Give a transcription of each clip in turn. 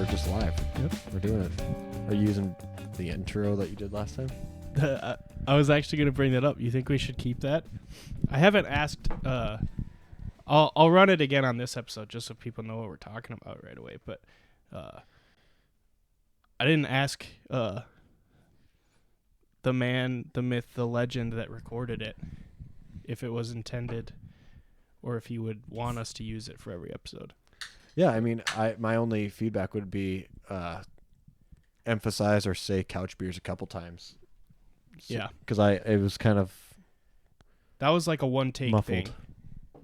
just live. Yep. We're doing it. Are you using the intro that you did last time? I was actually going to bring that up. You think we should keep that? I haven't asked. I'll run it again on this episode just so people know what we're talking about right away. But I didn't ask the man, the myth, the legend that recorded it if it was intended or if he would want us to use it for every episode. Yeah, I mean, my only feedback would be emphasize or say couch beers a couple times. So, Yeah. Because it was kind of That was like a one-take muffled. thing.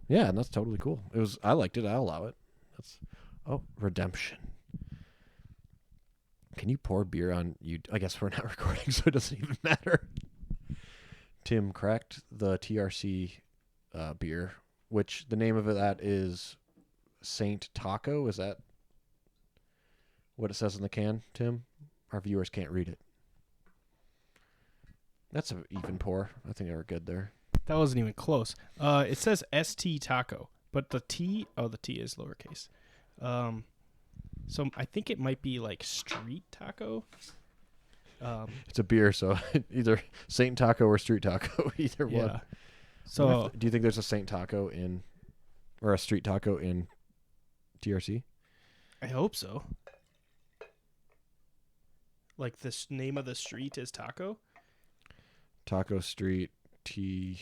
Yeah, and that's totally cool. I liked it. I'll allow it. Redemption. Can you pour beer on you? I guess we're not recording, so it doesn't even matter. Tim cracked the TRC beer, which the name of that is Saint Taco. Is that what it says in the can, Tim? Our viewers can't read it. That's an even pour. I think they were good there. That wasn't even close. It says ST Taco, but the T is lowercase. So I think it might be like Street Taco. It's a beer, so either Saint Taco or Street Taco, either Yeah. one. So Do you think there's a Saint Taco or a Street Taco in TRC? I hope so. Like the name of the street is Taco? Taco Street T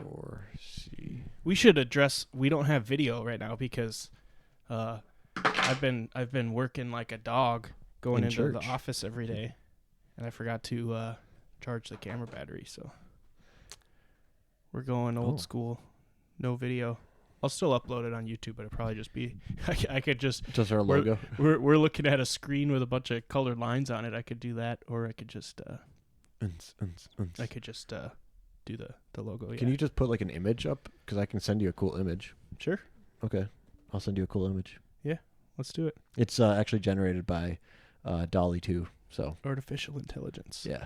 or C. We should address we don't have video right now because I've been working like a dog going into church. the office every day and I forgot to charge the camera battery, so we're going old school. No video. I'll still upload it on YouTube, but it'll probably just be I could just our logo. We're looking at a screen with a bunch of colored lines on it. I could do that, or I could just do the logo. Can you just put like an image up? Because I can send you a cool image. Sure. Okay, I'll send you a cool image. Yeah, let's do it. It's actually generated by Dolly 2. So Artificial intelligence. yeah.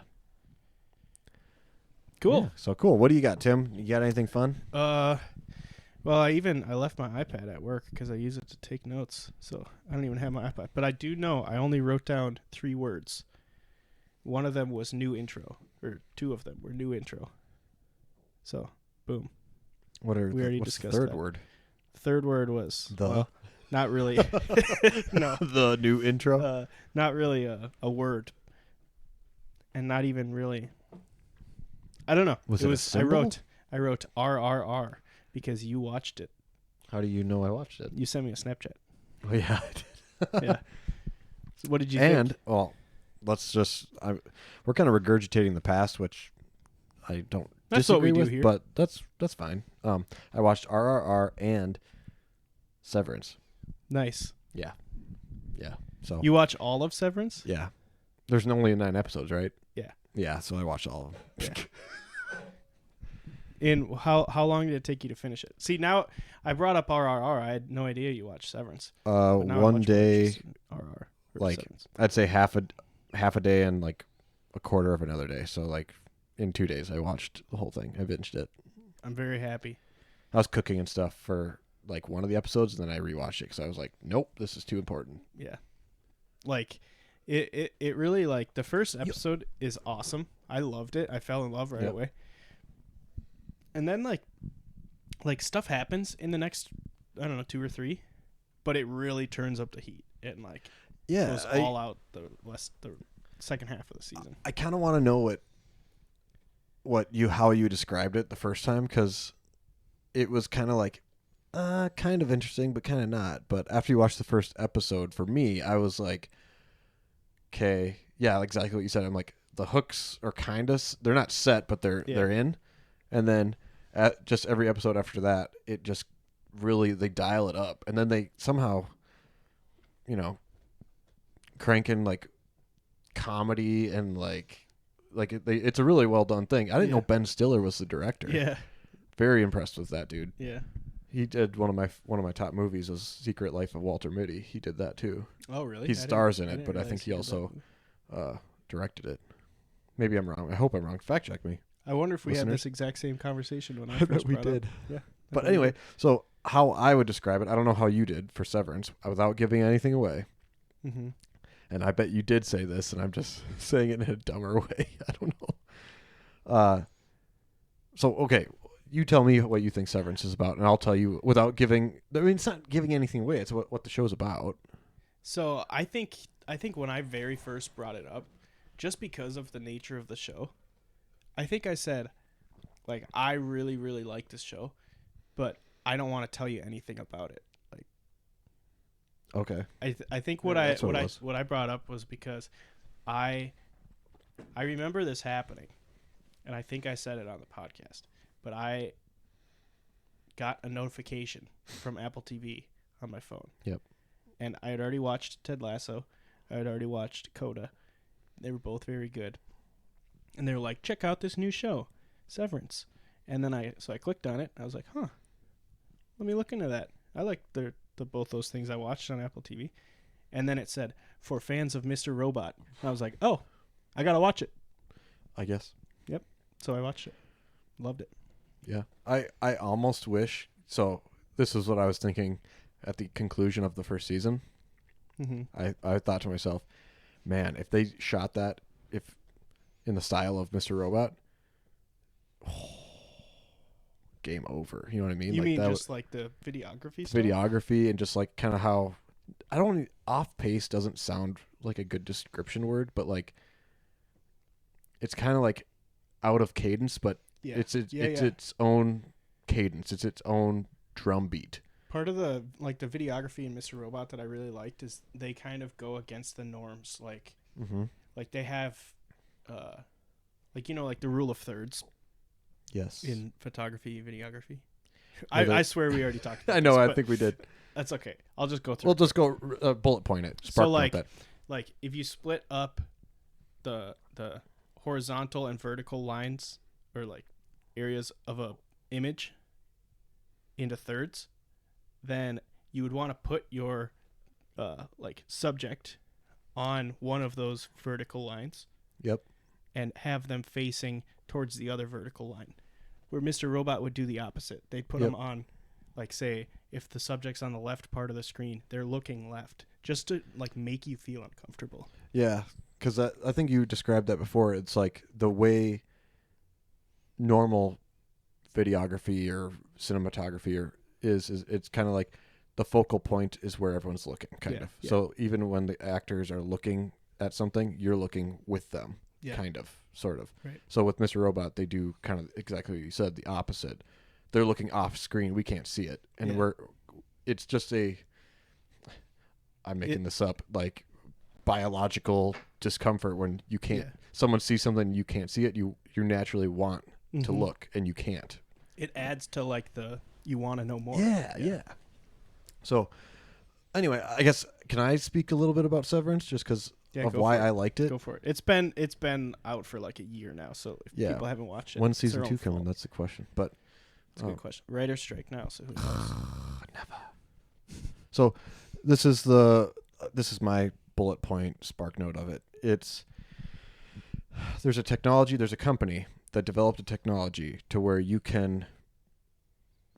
Cool. Yeah, so cool. What do you got, Tim? You got anything fun? Well, I left my iPad at work because I use it to take notes, so I don't even have my iPad. But I do know I only wrote down 3 words. One of them was new intro, or 2 of them were new intro. So, boom. What's discussed the third that. word? The third word was not really. No, the new intro. not really a word, and not even really. I don't know. Was it a symbol? I wrote RRR because you watched it. How do you know I watched it? You sent me a Snapchat. Oh yeah, I did. Yeah. So what did you think? And well, we're kind of regurgitating the past, which I don't That's what disagree we do with, here. but that's fine. I watched RRR and Severance. Nice. Yeah. So You watch all of Severance? yeah, there's only 9 episodes, right? Yeah. Yeah, so I watched all of them. Yeah. And how long did it take you to finish it? See, now I brought up RRR. I had no idea you watched Severance. But now I One watch day, RRR. like Severance. I'd say half a day and like a quarter of another day. So like in 2 days, I watched the whole thing. I binged it. I'm very happy. I was cooking and stuff for like one of the episodes, and then I rewatched it because I was like, nope, this is too important. Yeah. Like, it really, like, the first episode is awesome. I loved it. I fell in love right away. And then, like stuff happens in the next, I don't know, 2 or 3, but it really turns up the heat and, like, goes all out the second half of the season. I kind of want to know how you described it the first time, because it was kind of like, kind of interesting, but kind of not. But after you watched the first episode, for me, I was like, okay, yeah, exactly what you said. I'm like, the hooks are they're not set, but they're in. And then at just every episode after that, it just really, they dial it up. And then they somehow, crank in like comedy and it's a really well done thing. I didn't know Ben Stiller was the director. Yeah. Very impressed with that dude. Yeah. He did one of my top movies was Secret Life of Walter Mitty. He did that too. Oh, really? He stars in it, but I think he also directed it. Maybe I'm wrong. I hope I'm wrong. Fact check me. I wonder if we had Listeners. this exact same conversation when I I first bet we brought it up. did. Yeah. But anyway, so how I would describe it, I don't know how you did for Severance without giving anything away. Mm-hmm. And I bet you did say this, and I'm just saying it in a dumber way. I don't know. So, okay, you tell me what you think Severance is about, and I'll tell you without giving... I mean, it's not giving anything away. It's what the show's about. So I think when I very first brought it up, just because of the nature of the show, I think I said, like, I really, really like this show, but I don't want to tell you anything about it. Like, Okay. I think Yeah, that's what it was. what I brought up was because I remember this happening, and I think I said it on the podcast, but I got a notification from Apple TV on my phone. Yep. And I had already watched Ted Lasso. I had already watched Coda. They were both very good. And they were like, check out this new show, Severance. And then I clicked on it. I was like, huh, let me look into that. I like the both those things I watched on Apple TV. And then it said, for fans of Mr. Robot. And I was like, oh, I got to watch it. I guess. Yep. So I watched it. Loved it. Yeah. I almost wish... So, this is what I was thinking at the conclusion of the first season. Mm-hmm. I thought to myself, man, if they shot that in the style of Mr. Robot, game over. You know what I mean? You like mean that just like the videography stuff? videography and just like kind of how... I don't... Off pace doesn't sound like a good description word, but like it's kind of like out of cadence, but Yeah. it's its own cadence. It's its own drum beat. Part of the videography in Mr. Robot that I really liked is they kind of go against the norms. Like they have, like the rule of thirds. Yes. In photography, videography. Yeah, I swear we already talked about I know. this, I think we did. That's okay. I'll just go through. We'll just go bullet point it. Spark note that. Like if you split up the horizontal and vertical lines or like areas of a image into thirds, then you would want to put your subject on one of those vertical lines. Yep. And have them facing towards the other vertical line. Where Mr. Robot would do the opposite. They'd put them on, like, say, if the subject's on the left part of the screen, they're looking left, just to like make you feel uncomfortable. Yeah, because I think you described that before. It's like the way normal videography or cinematography is it's kind of like the focal point is where everyone's looking, kind of. Yeah. So even when the actors are looking at something, you're looking with them, kind of, sort of. Right. So with Mr. Robot, they do kind of exactly what you said, the opposite. They're looking off screen. We can't see it. And it's just I'm making this up, like biological discomfort when you can't, someone sees something and you can't see it. You naturally want to look and you can't. It adds to like you want to know more. Yeah. So anyway, I guess, can I speak a little bit about Severance just because of why I liked it? Go for it. It's been out for like a year now, so if people haven't watched it, when's season 2 coming? That's the question. But it's a good question. Writer's strike now, so who knows? Never. So this is my bullet point spark note of it. There's a company that developed a technology to where you can,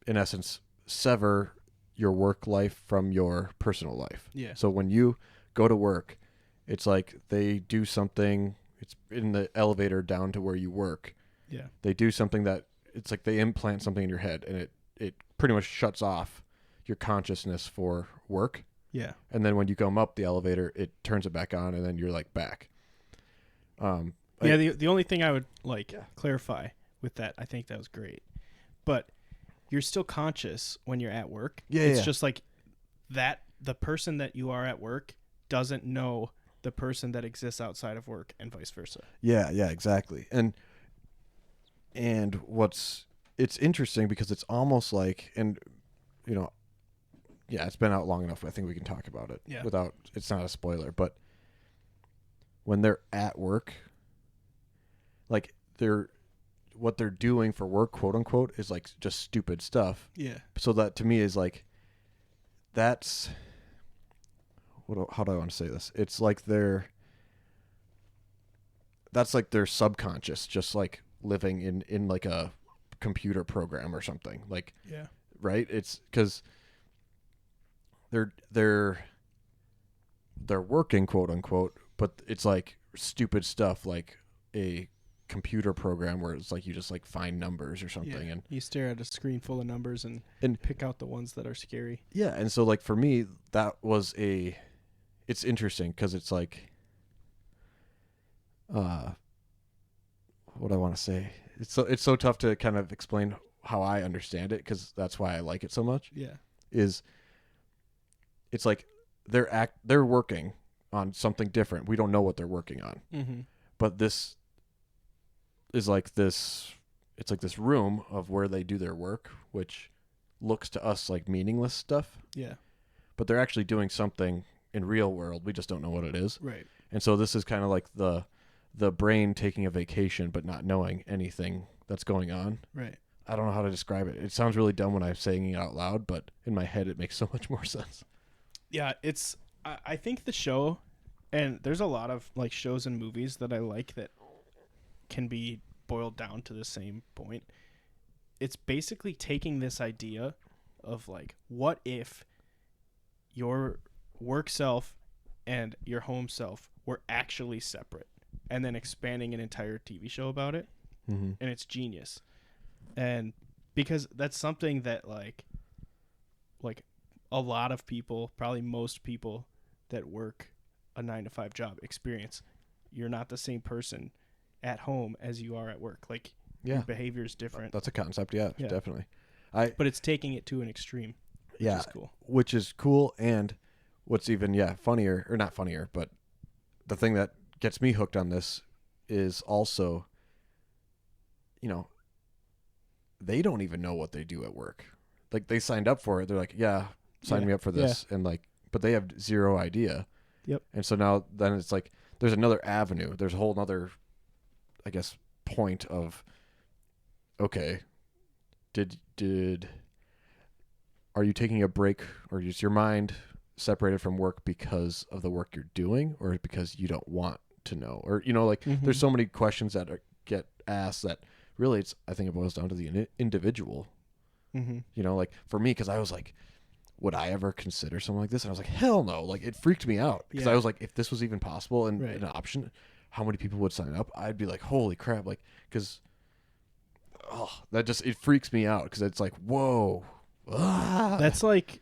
in essence, sever your work life from your personal life. Yeah. So when you go to work, it's like they do something, it's in the elevator down to where you work. Yeah. They do something that, it's like they implant something in your head and it pretty much shuts off your consciousness for work. Yeah. And then when you come up the elevator, it turns it back on and then you're like back. The only thing I would clarify with that, I think that was great. But you're still conscious when you're at work. Yeah. It's just like that the person that you are at work doesn't know the person that exists outside of work and vice versa. Yeah, exactly. And it's interesting because it's almost like, and it's been out long enough. I think we can talk about it without, it's not a spoiler, but when they're at work, like what they're doing for work, quote unquote, is like just stupid stuff. Yeah. So that to me is like, that's, how do I want to say this? It's like that's like their subconscious, just like living in like a computer program or something. Like, right? It's because they're they're working, quote unquote, but it's like stupid stuff like a computer program where it's like you just like find numbers or something. And you stare at a screen full of numbers and pick out the ones that are scary. Yeah, and so like for me, that was it's interesting because it's like, what I want to say. It's so tough to kind of explain how I understand it because that's why I like it so much. Yeah. It's like they're working on something different. We don't know what they're working on, but this is like this. It's like this room of where they do their work, which looks to us like meaningless stuff. Yeah. But they're actually doing something in real world. We just don't know what it is. Right. And so this is kind of like the brain taking a vacation but not knowing anything that's going on. Right. I don't know how to describe it. It sounds really dumb when I'm saying it out loud, but in my head it makes so much more sense. Yeah, I think the show, and there's a lot of like shows and movies that I like that can be boiled down to the same point. It's basically taking this idea of like, what if your work self and your home self were actually separate, and then expanding an entire TV show about it. Mm-hmm. And it's genius. And because that's something that like a lot of people, probably most people that work a 9-to-5 job experience. You're not the same person at home as you are at work. Like, your behavior is different. That's a concept. Yeah, definitely. But it's taking it to an extreme. Which is cool. Which is cool. And what's even, funnier, or not funnier, but the thing that gets me hooked on this is also, they don't even know what they do at work. Like, they signed up for it. They're like, sign me up for this. And like, but they have zero idea. Yep. And so then it's like, there's another avenue. There's a whole nother, I guess, point of, okay, are you taking a break, or is your mind separated from work because of the work you're doing, or because you don't want to know? Or, there's so many questions that get asked that really I think it boils down to the individual. Like for me, because I was like, would I ever consider something like this? And I was like, hell no. Like, it freaked me out because I was like, if this was even possible and an option, how many people would sign up? I'd be like, holy crap. Like, because it freaks me out because it's like, whoa. That's like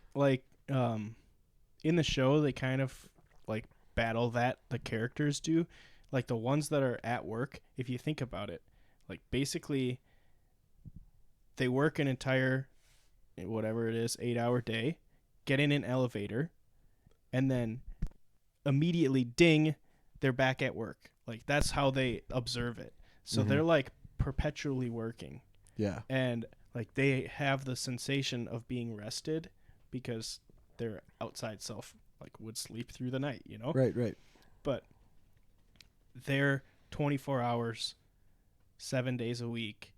in the show, they kind of like battle that, the characters do. Like, the ones that are at work, if you think about it, like, basically they work an entire, whatever it is, 8-hour day, get in an elevator, and then immediately, ding, they're back at work. Like, that's how they observe it. So they're like perpetually working. Yeah. And like, they have the sensation of being rested because their outside self like would sleep through the night, Right. But they're 24 hours, 7 days a week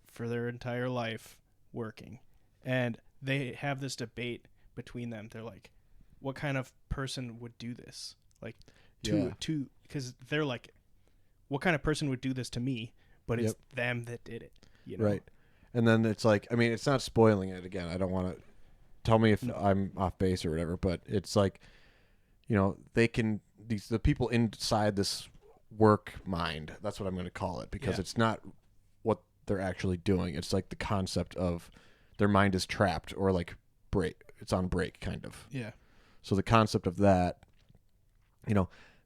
for their entire life working. And they have this debate between them. They're like, what kind of person would do this? Like, because they're like, what kind of person would do this to me? But it's them that did it, Right. And then it's like, I mean, it's not spoiling it again. I don't want to tell me if I'm off base or whatever, but it's like, they can, the people inside this work mind, that's what I'm going to call it, because it's not what they're actually doing. It's like the concept of their mind is trapped, or like it's on break kind of. Yeah. So the concept of that,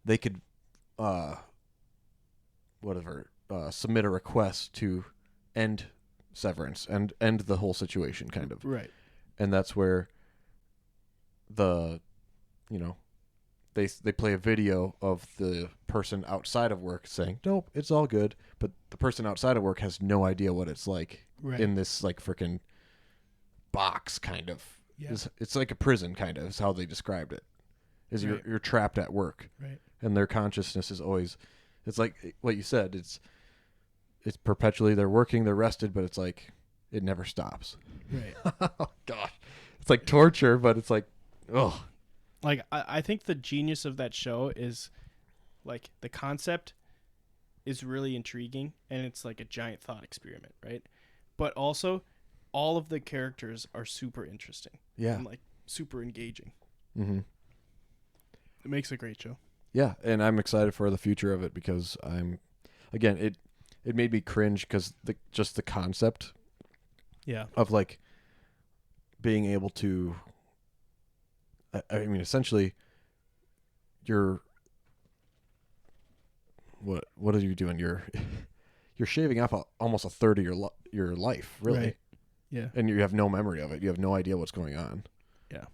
they could, submit a request to end severance and end the whole situation kind of. Right. And that's where they play a video of the person outside of work saying, nope, it's all good. But the person outside of work has no idea what it's like in this like freaking box kind of. Yeah. It's like a prison kind of is how they described it. You're trapped at work. Right. And their consciousness is always, it's like what you said, it's perpetually, they're working, they're rested, but it's like it never stops. Right. Oh gosh. It's like torture, but it's like, oh. Like, I think the genius of that show is, like, the concept is really intriguing, and it's like a giant thought experiment, right? But also, all of the characters are super interesting. Yeah. And, like, super engaging. Mm-hmm. It makes a great show. Yeah, and I'm excited for the future of it because again, it made me cringe because just the concept Yeah. of like being able to, I mean, essentially, you're what are you doing? You're shaving off almost a third of your life, really, Right. Yeah. and you have no memory of it. You have no idea what's going on. Yeah.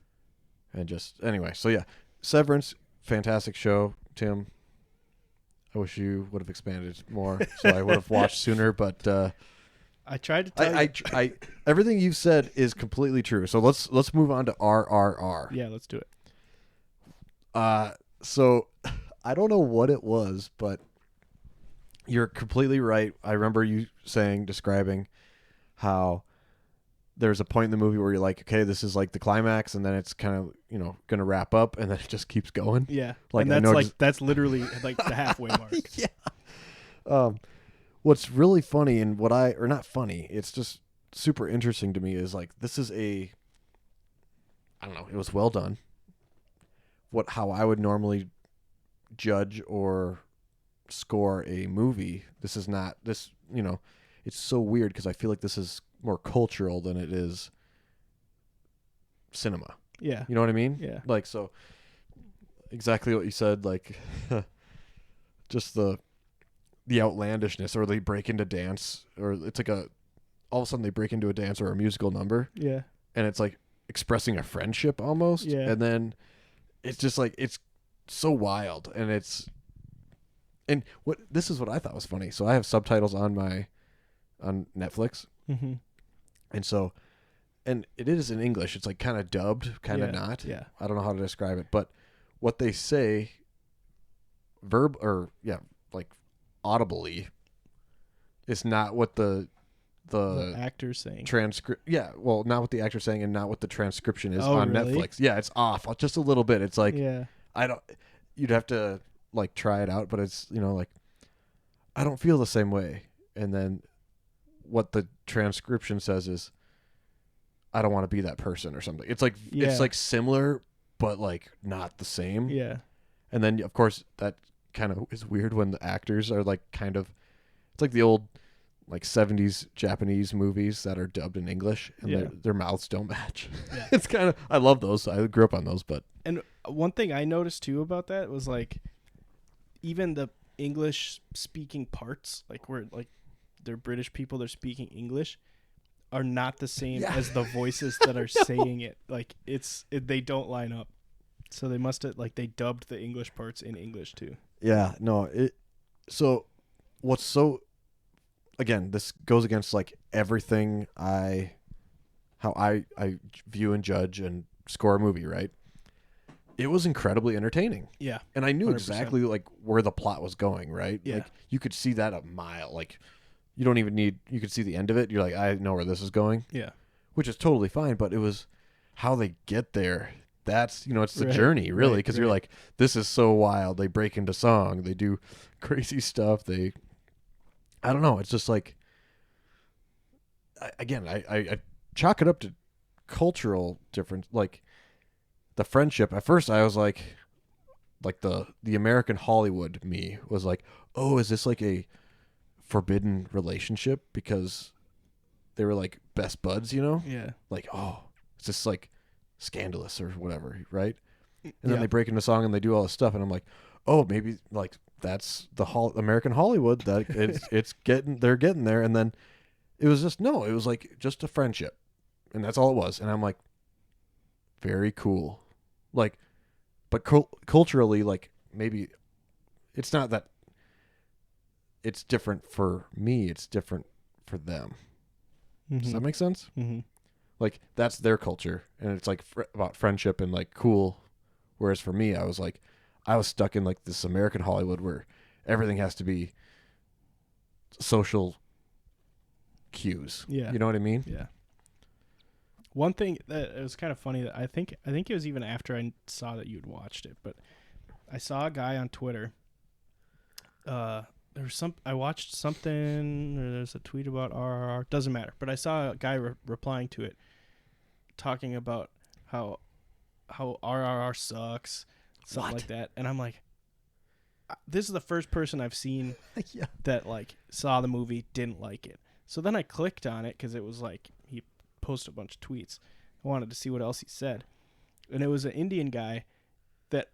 And just anyway, so yeah, Severance, fantastic show, Tim. I wish you would have expanded more, so I would have watched sooner. But I tried to tell you. I everything you've said is completely true. So let's move on to RRR. Yeah, let's do it. So I don't know what it was, but you're completely right. I remember you describing how there's a point in the movie where you're like, okay, this is like the climax, and then it's kind of, going to wrap up, and then it just keeps going. Yeah. Like, and that's literally like the halfway mark. Yeah. What's really funny and or not funny, it's just super interesting to me is like, this is I don't know, it was well done. How I would normally judge or score a movie, this is not this, it's so weird because I feel like this is more cultural than it is cinema. Yeah. You know what I mean? Yeah. Like, so exactly what you said, like just the outlandishness, or they break into dance, or it's like all of a sudden they break into a dance or a musical number. Yeah. And it's like expressing a friendship almost. Yeah. And then it's just like, it's so wild. And this is what I thought was funny. So I have subtitles on Netflix. Mm-hmm. And so, and it is in English. It's like kind of dubbed, kind of not. Yeah. I don't know how to describe it, but what they say like audibly is not what the actor's saying. Transcript. Yeah. Well, not what the actor's saying and not what the transcription is Oh, on really? Netflix. Yeah. It's off just a little bit. It's like, Yeah. you'd have to like try it out, but it's, like, I don't feel the same way. And then what the transcription says is, I don't want to be that person or something. It's like, it's like similar, but like not the same. Yeah. And then of course that kind of is weird when the actors are like it's like the old like 70s Japanese movies that are dubbed in English and their mouths don't match. Yeah. It's kind of, I love those. I grew up on those, but. And one thing I noticed too about that was like, even the English speaking parts, like where like they're British people, they're speaking English, are not the same as the voices that are saying it. Like they don't line up. So they must have they dubbed the English parts in English too. Yeah, no. So what's so, again, this goes against like everything how I view and judge and score a movie, right? It was incredibly entertaining. Yeah. And I knew 100%. exactly like where the plot was going, right? Yeah. Like you could see that a mile. Like you don't even you could see the end of it. You're like, I know where this is going. Yeah. Which is totally fine, but it was how they get there. That's, it's the Right. journey, really, because Right. you're like, this is so wild. They break into song. They do crazy stuff. I don't know. It's just like, I chalk it up to cultural difference. Like the friendship. At first, I was like the American Hollywood me was like, oh, is this like a forbidden relationship because they were like best buds, Yeah. Like, oh, it's just like scandalous or whatever, right? And then they break into song and they do all this stuff, and I'm like, oh, maybe like that's the American Hollywood that they're getting there. And then it was just, no, it was like just a friendship, and that's all it was. And I'm like, very cool, like, but culturally, like, maybe it's not that it's different for me, it's different for them. Mm-hmm. Does that make sense? Mm-hmm. Like, that's their culture, and it's like about friendship and like cool. Whereas for me, I was stuck in like this American Hollywood where everything has to be social cues. Yeah. You know what I mean? Yeah. One thing that it was kind of funny that I think it was even after I saw that you'd watched it, but I saw a guy on Twitter. I watched something, or there's a tweet about RRR, doesn't matter, but I saw a guy replying to it, talking about how RRR sucks. something What? like that. And I'm like, this is the first person I've seen Yeah. that like saw the movie, didn't like it. So then I clicked on it because it was like he posted a bunch of tweets. I wanted to see what else he said, and it was an Indian guy that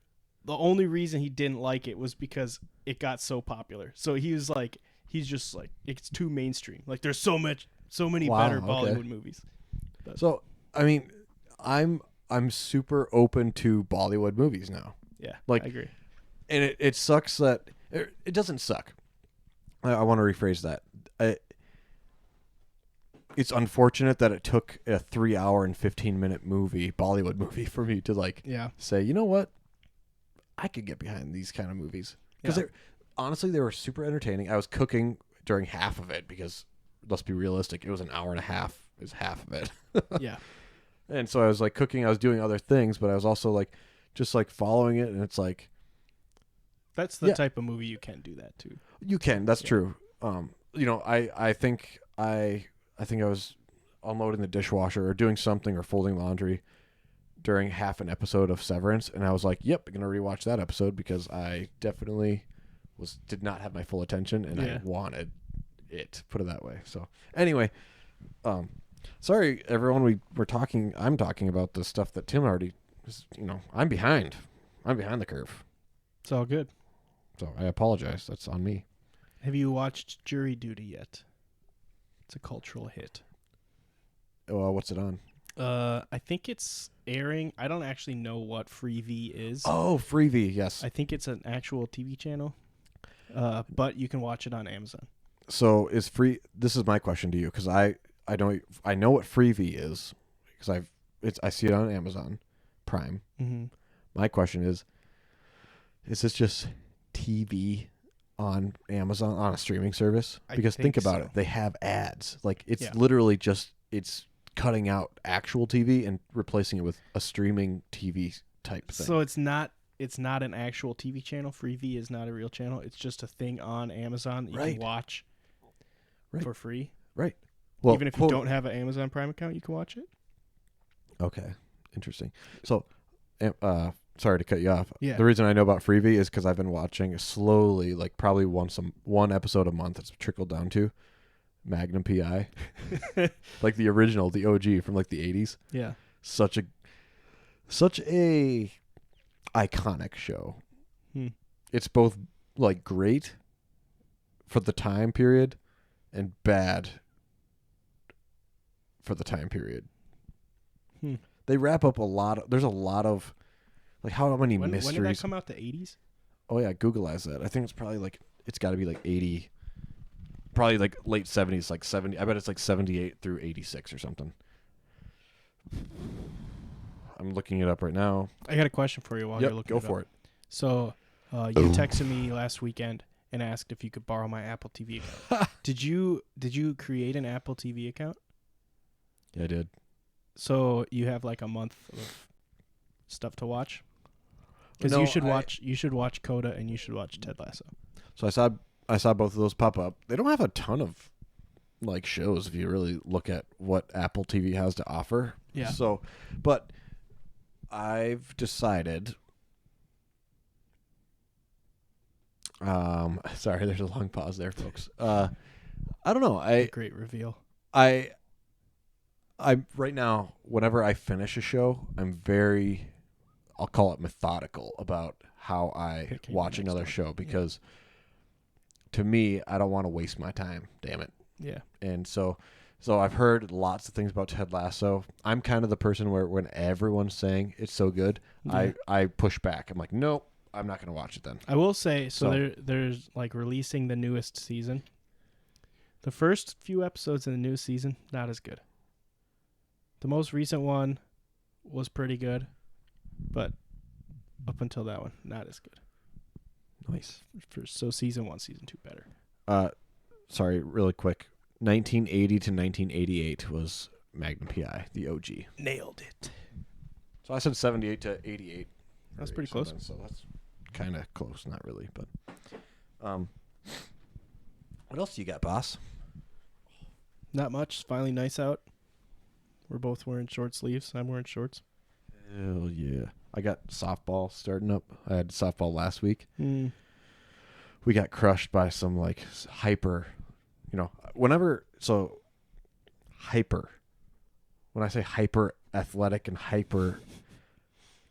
the only reason he didn't like it was because it got so popular. So he was like, he's just like, it's too mainstream. Like there's so many Wow, better okay. Bollywood movies. So I mean, I'm super open to Bollywood movies now. Yeah, Like, I agree. and it sucks that it doesn't suck. I want to rephrase that. It's unfortunate that it took a 3 hour and 15-minute Bollywood movie, for me to like Yeah, say, you know what, I could get behind these kind of movies because honestly they were super entertaining. I was cooking during half of it because let's be realistic, it was an hour and a half is half of it. yeah. And so I was like cooking, I was doing other things, but I was also like just like following it, and it's like That's the type of movie you can do that too. you can. That's true. You know, I think I was unloading the dishwasher or doing something or folding laundry during half an episode of Severance, and I was like, "Yep, I'm gonna rewatch that episode," because I definitely did not have my full attention, and I wanted it. Put it that way. So anyway, sorry everyone. I'm talking about the stuff that Tim already. You know, I'm behind. I'm behind the curve. It's all good. So I apologize. That's on me. Have you watched Jury Duty yet? It's a cultural hit. What's it on? I think it's airing. I don't actually know what Freevee is. Oh, Freevee, yes. I think it's an actual TV channel. But you can watch it on Amazon. So is free? This is my question to you, because I know what Freevee is, because I see it on Amazon Prime. Mm-hmm. My question is this just TV on Amazon on a streaming service? Because think about it, they have ads. Like it's literally just it's cutting out actual TV and replacing it with a streaming TV type thing. So it's not an actual TV channel. Freevee is not a real channel. It's just a thing on Amazon that you can watch for free. Right. Well, even if you don't have an Amazon Prime account, you can watch it. Okay. Interesting. So, sorry to cut you off. Yeah. The reason I know about Freevee is because I've been watching slowly, like probably one episode a month. It's trickled down to Magnum PI, like the original, the OG from like the 80s. Yeah. Such a iconic show. It's both like great for the time period and bad for the time period. They wrap up there's a lot of like how many mysteries. When did that come out? The 80s? Oh yeah, Googleize that. I think it's probably like it's got to be like 80, probably like late 70s, like 70. I bet it's like 78 through 86 or something. I'm looking it up right now. I got a question for you while you're looking. Go for it. So, you texted me last weekend and asked if you could borrow my Apple TV account. Did you create an Apple TV account? Yeah, I did. So you have like a month of stuff to watch? Because you should watch Coda and you should watch Ted Lasso. So I saw both of those pop up. They don't have a ton of like shows if you really look at what Apple TV has to offer. Yeah. So, but I've decided. Sorry, there's a long pause there, folks. I don't know. Great reveal. I right now, whenever I finish a show, I'll call it methodical about how I watch another show, because to me, I don't want to waste my time. Damn it. Yeah. And so I've heard lots of things about Ted Lasso. I'm kind of the person where when everyone's saying it's so good, I push back. I'm like, nope, I'm not going to watch it then. I will say, there's like releasing the newest season. The first few episodes in the new season, not as good. The most recent one was pretty good, but up until that one, not as good. Nice. So season 1, season 2 better. Sorry, really quick. 1980 to 1988 was Magnum PI, the OG. Nailed it. So I said 78 to 88. That's pretty close. So that's kind of close, not really, but what else do you got, boss? Not much. It's finally nice out. We're both wearing short sleeves. I'm wearing shorts. Yeah, Hell yeah. I got softball starting up. I had softball last week. Mm. We got crushed by some like hyper, hyper. When I say hyper athletic and hyper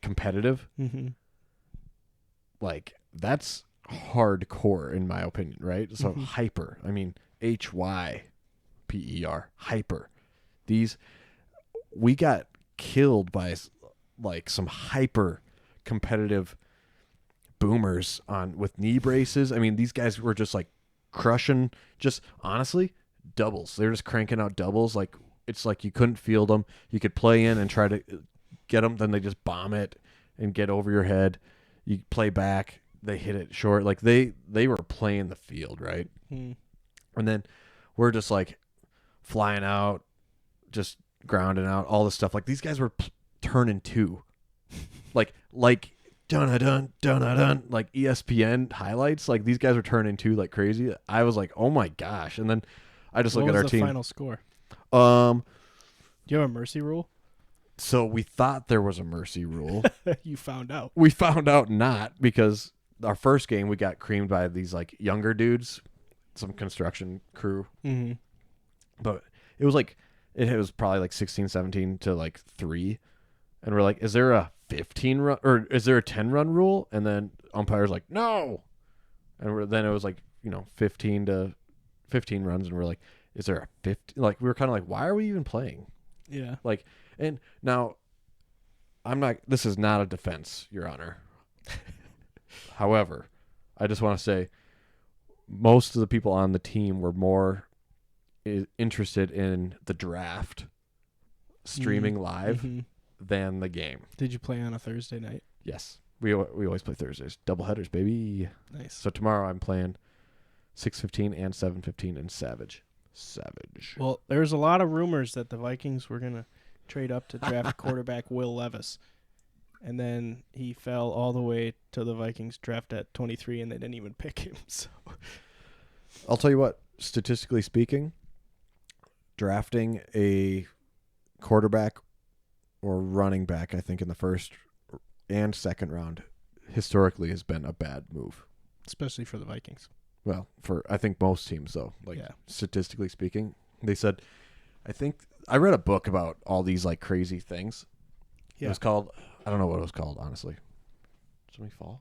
competitive, Mm-hmm. like that's hardcore in my opinion, right? So Mhm. hyper, I mean HYPER, hyper. These we got killed by like some hyper competitive boomers on with knee braces. I mean, these guys were just like crushing, just honestly doubles. They're just cranking out doubles. Like it's like you couldn't field them. You could play in and try to get them, then they just bomb it and get over your head. You play back, they hit it short. Like they were playing the field, right? Mm. And then we're just like flying out, just grounding out, all this stuff. Like these guys were turning two, like dun dun dun dun, like ESPN highlights. Like these guys were turning two like crazy. I was like, oh my gosh! And then I just What look at was our the team. final score? Um, Do you have a mercy rule? so we thought there was a mercy rule. You found out. We found out not, because our first game we got creamed by these like younger dudes, some construction crew. Mm-hmm. But it was like it was probably like 16, 17 to like 3. And we're like, is there a 15 run or is there a 10 run rule? And then umpire's like, no. And then it was like, 15 to 15 runs. And we're like, is there a 50? Like, we were kind of like, why are we even playing? Yeah. Like, and now this is not a defense, Your Honor. However, I just want to say most of the people on the team were more interested in the draft streaming live Mm-hmm. than the game. Did you play on a Thursday night? Yes. We always play Thursdays. Double headers, baby. Nice. So tomorrow I'm playing 6:15 and 7:15 in Savage. Well, there's a lot of rumors that the Vikings were going to trade up to draft quarterback Will Levis. And then he fell all the way to the Vikings draft at 23, and they didn't even pick him. So I'll tell you what, statistically speaking, drafting a quarterback or running back, I think, in the first and second round historically has been a bad move. especially for the Vikings. Well, for I think most teams though, like statistically speaking, they said. I think I read a book about all these like crazy things. Yeah. It was called. I don't know what it was called, honestly. Did somebody fall?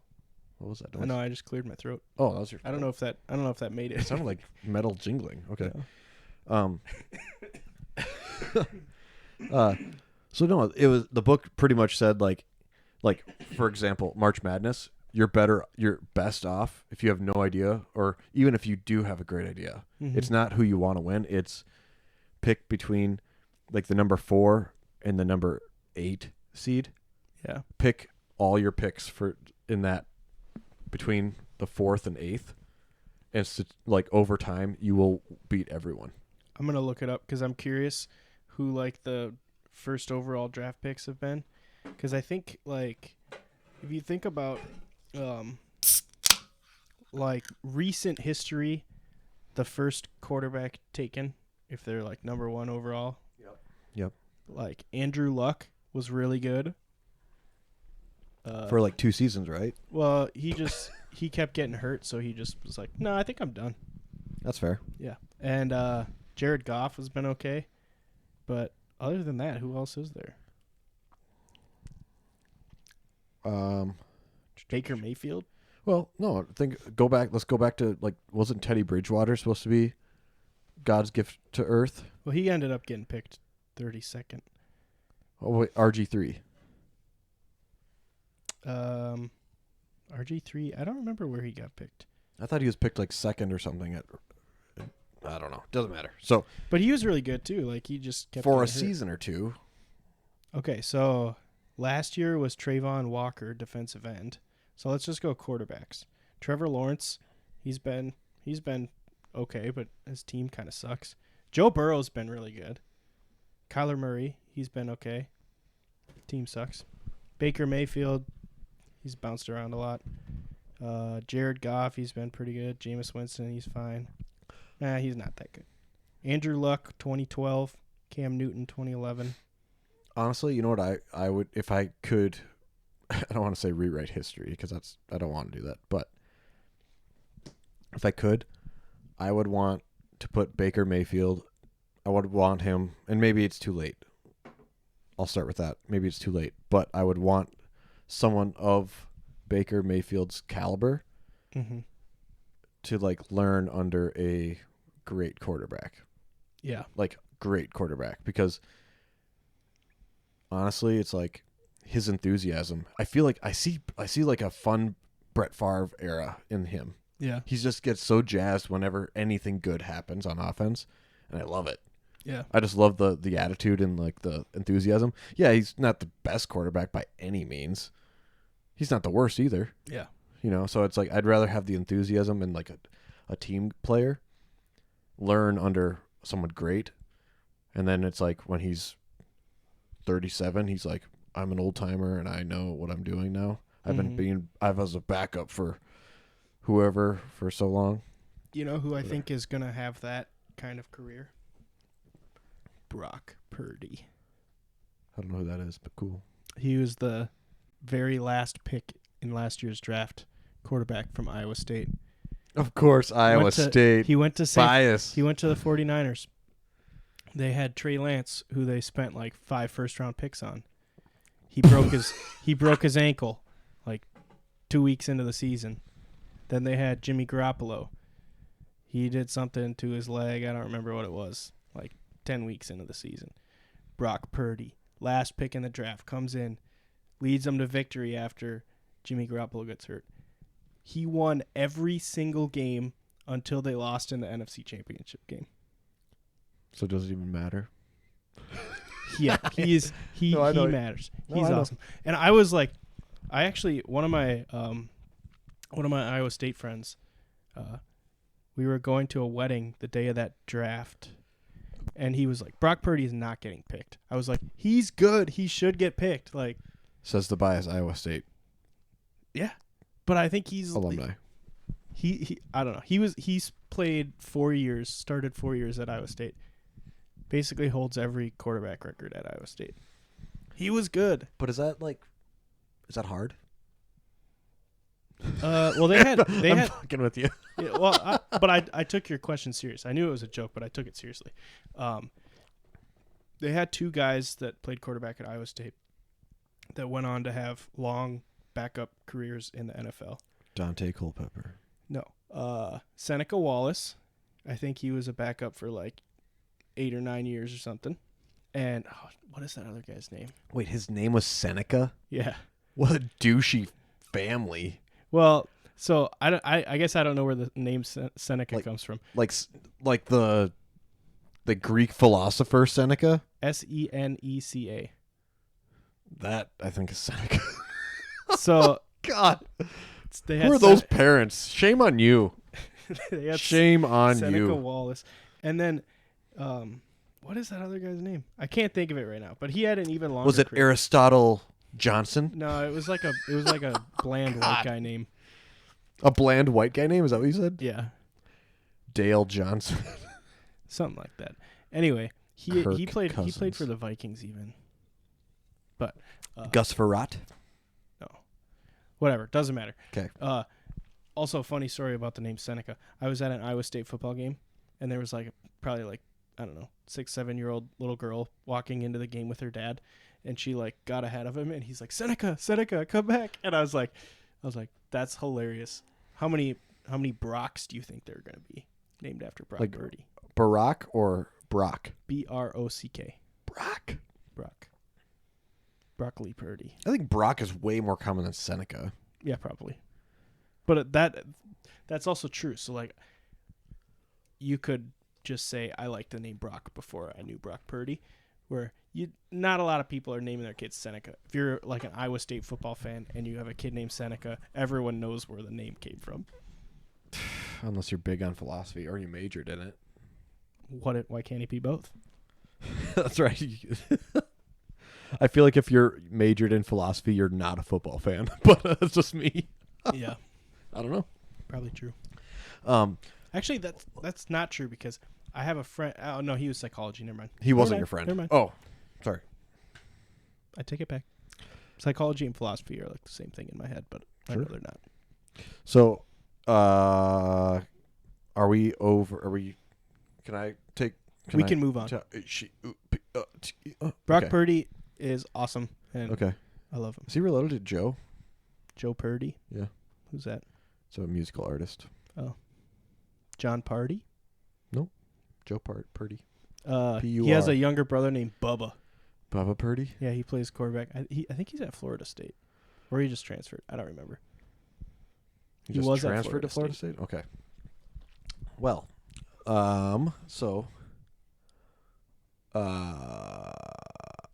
What was that noise? I know. I just cleared my throat. Oh, that was your. I don't know if that made it. It sounded like metal jingling. Okay. Yeah. So no, it was the book pretty much said like for example, March Madness. You're best off if you have no idea, or even if you do have a great idea. Mm-hmm. It's not who you want to win. It's pick between like the number 4 and the number 8 seed. Yeah. Pick all your picks for in that between the 4th and 8th, and like over time you will beat everyone. I'm gonna look it up because I'm curious who like the first overall draft picks have been, because I think like if you think about like recent history, the first quarterback taken, if they're like number 1 overall. Yep. Like Andrew Luck was really good. For like 2 seasons, right? Well, he kept getting hurt, so he just was like, no, I think I'm done. That's fair. Yeah. And Jared Goff has been okay. But other than that, who else is there? Baker Mayfield? Well, no, let's go back to like, wasn't Teddy Bridgewater supposed to be God's gift to earth? Well, he ended up getting picked 32nd. Oh wait, RG3. RG3, I don't remember where he got picked. I thought he was picked like second or something I don't know. Doesn't matter. So, but he was really good too. Like he just kept for a getting hurt. season or two. Okay, so last year was Trayvon Walker, defensive end. So let's just go quarterbacks. Trevor Lawrence, he's been okay, but his team kind of sucks. Joe Burrow's been really good. Kyler Murray, he's been okay. Team sucks. Baker Mayfield, he's bounced around a lot. Jared Goff, he's been pretty good. Jameis Winston, he's fine. Nah, he's not that good. Andrew Luck, 2012. Cam Newton, 2011. honestly, you know what I would, if I could, I don't want to say rewrite history because I don't want to do that. But if I could, I would want to put Baker Mayfield. I would want him, and maybe it's too late. I'll start with that. Maybe it's too late, but I would want someone of Baker Mayfield's caliber to like learn under a great quarterback. Yeah. Like great quarterback, because honestly, it's like his enthusiasm. I feel like I see like a fun Brett Favre era in him. Yeah. He just gets so jazzed whenever anything good happens on offense, and I love it. Yeah. I just love the attitude and like the enthusiasm. Yeah, he's not the best quarterback by any means. He's not the worst either. Yeah. You know, so it's like I'd rather have the enthusiasm and like a team player learn under someone great, and then it's like when he's 37, he's like, I'm an old timer and I know what I'm doing now. I was a backup for whoever for so long. You know who I think is gonna have that kind of career? Brock Purdy. I don't know who that is, but cool. He was the very last pick in last year's draft, quarterback from Iowa State. Of course, Iowa State. He went to bias. He went to the 49ers. They had Trey Lance, who they spent like 5 first-round picks on. He broke his ankle like 2 weeks into the season. Then they had Jimmy Garoppolo. He did something to his leg. I don't remember what it was. Like 10 weeks into the season. Brock Purdy, last pick in the draft, comes in, leads them to victory after Jimmy Garoppolo gets hurt. He won every single game until they lost in the NFC Championship game. So does it even matter? Yeah, he matters. He's awesome. And I was like, one of my Iowa State friends, we were going to a wedding the day of that draft, and he was like, Brock Purdy is not getting picked. I was like, he's good. He should get picked. Like, says the bias Iowa State. Yeah, but I think he's alumni. He I don't know. He's played 4 years, started 4 years at Iowa State. Basically holds every quarterback record at Iowa State. He was good. But is that hard? Well, I'm fucking with you. Yeah, well, I took your question serious. I knew it was a joke, but I took it seriously. They had 2 guys that played quarterback at Iowa State that went on to have long backup careers in the NFL. Dante Culpepper. No. Seneca Wallace. I think he was a backup for like 8 or 9 years or something. And what is that other guy's name? Wait, his name was Seneca? Yeah. What a douchey family. Well, so I guess I don't know where the name Seneca comes from. Like the Greek philosopher Seneca? Seneca. That, I think, is Seneca. So God. Who are those parents? Shame on you. Shame on Seneca you. Wallace. And then what is that other guy's name? I can't think of it right now, but he had an even longer Was it career. Aristotle Johnson? No, it was like a bland white guy name. A bland white guy name? Is that what you said? Yeah. Dale Johnson. Something like that. Anyway, he played Cousins. for the Vikings even. But Gus Verrat? No. Whatever, doesn't matter. Okay. Also, funny story about the name Seneca. I was at an Iowa State football game, and there was probably I don't know, 6-7-year-old little girl walking into the game with her dad, and she got ahead of him, and he's like, Seneca, come back. And I was like, that's hilarious. How many Brocks do you think there are going to be named after Brock Purdy? Barack or Brock? Brock. Brock. Broccoli Purdy. I think Brock is way more common than Seneca. Yeah, probably. But that's also true. So you could just say I like the name Brock before I knew Brock Purdy, where not a lot of people are naming their kids Seneca. If you're like an Iowa State football fan and you have a kid named Seneca, everyone knows where the name came from. Unless you're big on philosophy or you majored in it. Why can't he be both? That's right. I feel like if you're majored in philosophy, you're not a football fan. But that's just me. Yeah. I don't know. Probably true. Actually, that's not true because I have a friend. Oh, no, he was psychology. Never mind. He wasn't your friend. Never mind. Oh, sorry. I take it back. Psychology and philosophy are like the same thing in my head, but I know they're not. So, are we over? Are we? Can I take? We can move on. Brock Purdy is awesome, and I love him. Is he related to Joe? Joe Purdy? Yeah. Who's that? So a musical artist. Oh. John Party? No. Joe Purdy. He has a younger brother named Bubba. Bubba Purdy? Yeah, he plays quarterback. I think he's at Florida State. Or he just transferred. I don't remember. He just transferred to Florida State? Okay. Well, so I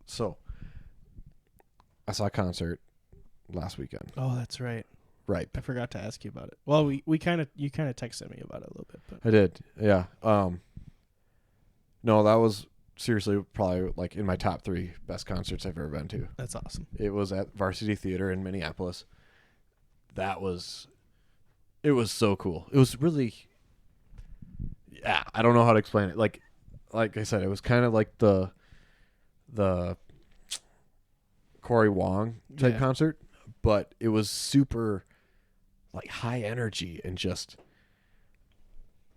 saw a concert last weekend. Oh, that's right. Right. I forgot to ask you about it. Well, you kind of texted me about it a little bit. But. I did. Yeah. No, that was seriously probably like in my top 3 best concerts I've ever been to. That's awesome. It was at Varsity Theater in Minneapolis. It was so cool. It was really, yeah, I don't know how to explain it. Like I said, it was kind of like the Corey Wong type concert, but it was super like high energy and just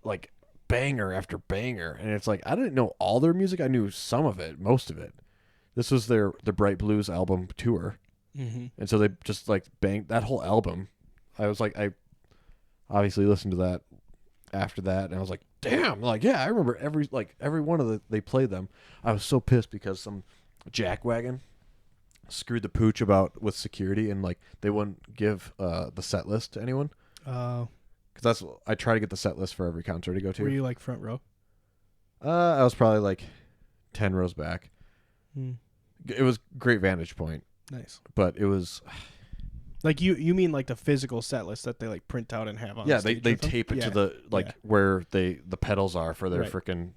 like banger after banger. And it's like, I didn't know all their music. I knew some of it, most of it. This was the Bright Blues album tour. Mm-hmm. And so they just like banged that whole album. I was like, I obviously listened to that after that, and I was like, damn, like, yeah, I remember every one of they played them. I was so pissed because some jackwagon screwed the pooch with security, and like they wouldn't give the set list to anyone. Oh. Because I try to get the set list for every concert to go to. Were you like front row? I was probably like 10 rows back. Hmm. It was great vantage point. Nice. But it was like you mean like the physical set list that they like print out and have on yeah, stage they tape it to the where the pedals are for their freaking,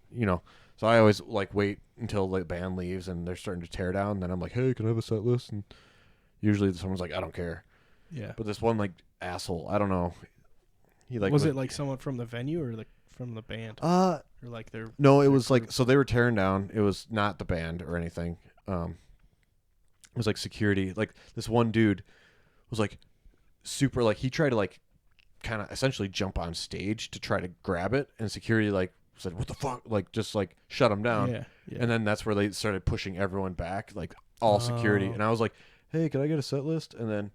so I always like wait until the band leaves and they're starting to tear down, then I'm like, hey, can I have a set list? And usually someone's like, I don't care. Yeah. But this one like asshole, I don't know, he like was it like someone from the venue or like from the band? Or like their no, it their was group? like, so they were tearing down. It was not the band or anything. It was like security. Like this one dude was like super, like he tried to like kind of essentially jump on stage to try to grab it, and security like said, what the fuck, like just like shut him down. Yeah. And then that's where they started pushing everyone back, like all security. And I was like, hey, can I get a set list? And then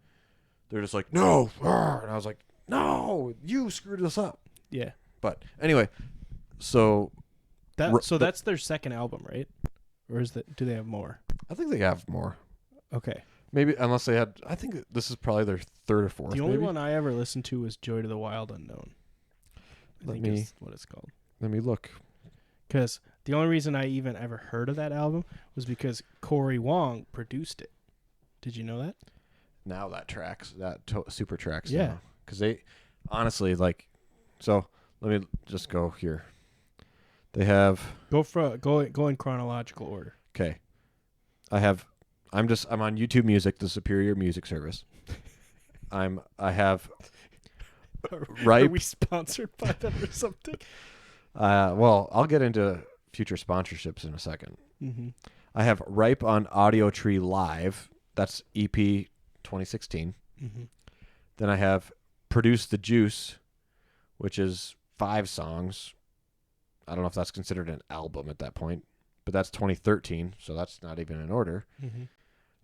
they're just like, no. And I was like, no, you screwed us up. Yeah. But anyway, so that's their second album, right? Or do they have more? I think they have more. Okay. Maybe, unless they had, I think this is probably their third or fourth. The only one I ever listened to was Joy to the Wild Unknown. I think is what it's called. Let me look. Because the only reason I even ever heard of that album was because Corey Wong produced it. Did you know that? Now that tracks, super tracks. Yeah. Because they, honestly, like, so let me just go here. They have. Go in chronological order. Okay. I'm on YouTube Music, the superior music service. I have Ripe. Are we sponsored by them or something? Well, I'll get into future sponsorships in a second. Mm-hmm. I have Ripe on Audio Tree Live. That's EP 2016. Mm-hmm. Then I have Produce the Juice, which is 5 songs. I don't know if that's considered an album at that point, but that's 2013, so that's not even in order. Mm-hmm.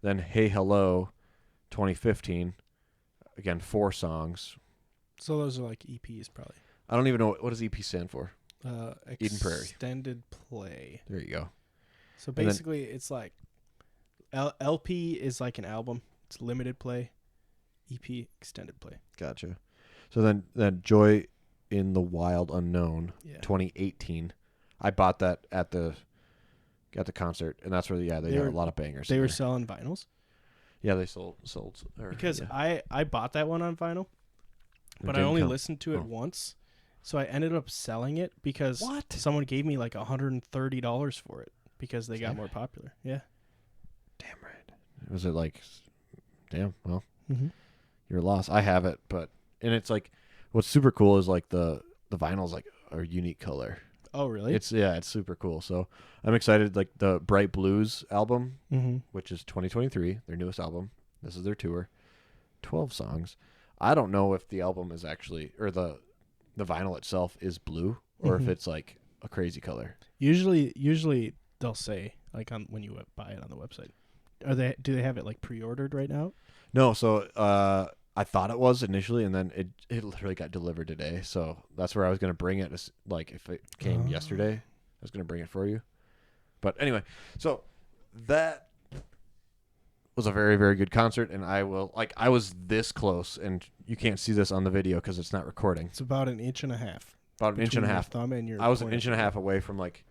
Then Hey Hello, 2015. Again, 4 songs. So those are like EPs, probably. I don't even know what does EP stand for. Eden Prairie. Extended play. There you go. So basically, it's like LP is like an album. It's limited play. EP extended play. Gotcha. So then Joy in the Wild Unknown, 2018. I bought that at the concert, and that's where they had a lot of bangers. They were selling vinyls. Yeah, they sold. Because I bought that one on vinyl, but I only listened to it once, so I ended up selling it because someone gave me like $130 for it because they got more popular. Yeah. Damn right. Was it like, damn, well, your loss. I have it, and it's like, what's super cool is like the vinyls like are unique color. Oh, really? It's super cool. So I'm excited. Like the Bright Blues album, which is 2023, their newest album. This is their tour, 12 songs. I don't know if the album is actually, or the vinyl itself is blue, or if it's like a crazy color. Usually they'll say like on when you buy it on the website. Do they have it like pre-ordered right now? No, so I thought it was initially, and then it literally got delivered today. So that's where I was gonna bring it. Like if it came yesterday, I was gonna bring it for you. But anyway, so that was a very, very good concert, and I was this close, and you can't see this on the video because it's not recording. It's about an inch and a half. About an inch and a half. Thumb and your I was an inch and a half away from like,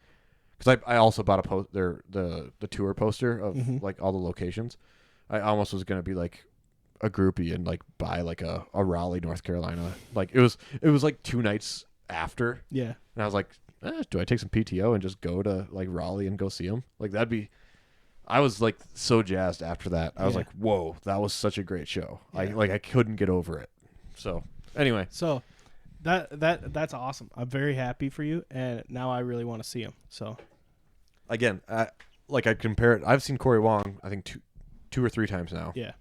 because I also bought the tour poster of like all the locations. I almost was gonna be like a groupie and like buy like a Raleigh, North Carolina. Like it was like 2 nights after. Yeah. And I was like, do I take some PTO and just go to like Raleigh and go see them? Like I was like so jazzed after that. I was like, whoa, that was such a great show. Yeah. I couldn't get over it. So anyway. So that's awesome. I'm very happy for you, and now I really want to see him. So again, I compare it. I've seen Corey Wong, I think two or three times now. Yeah.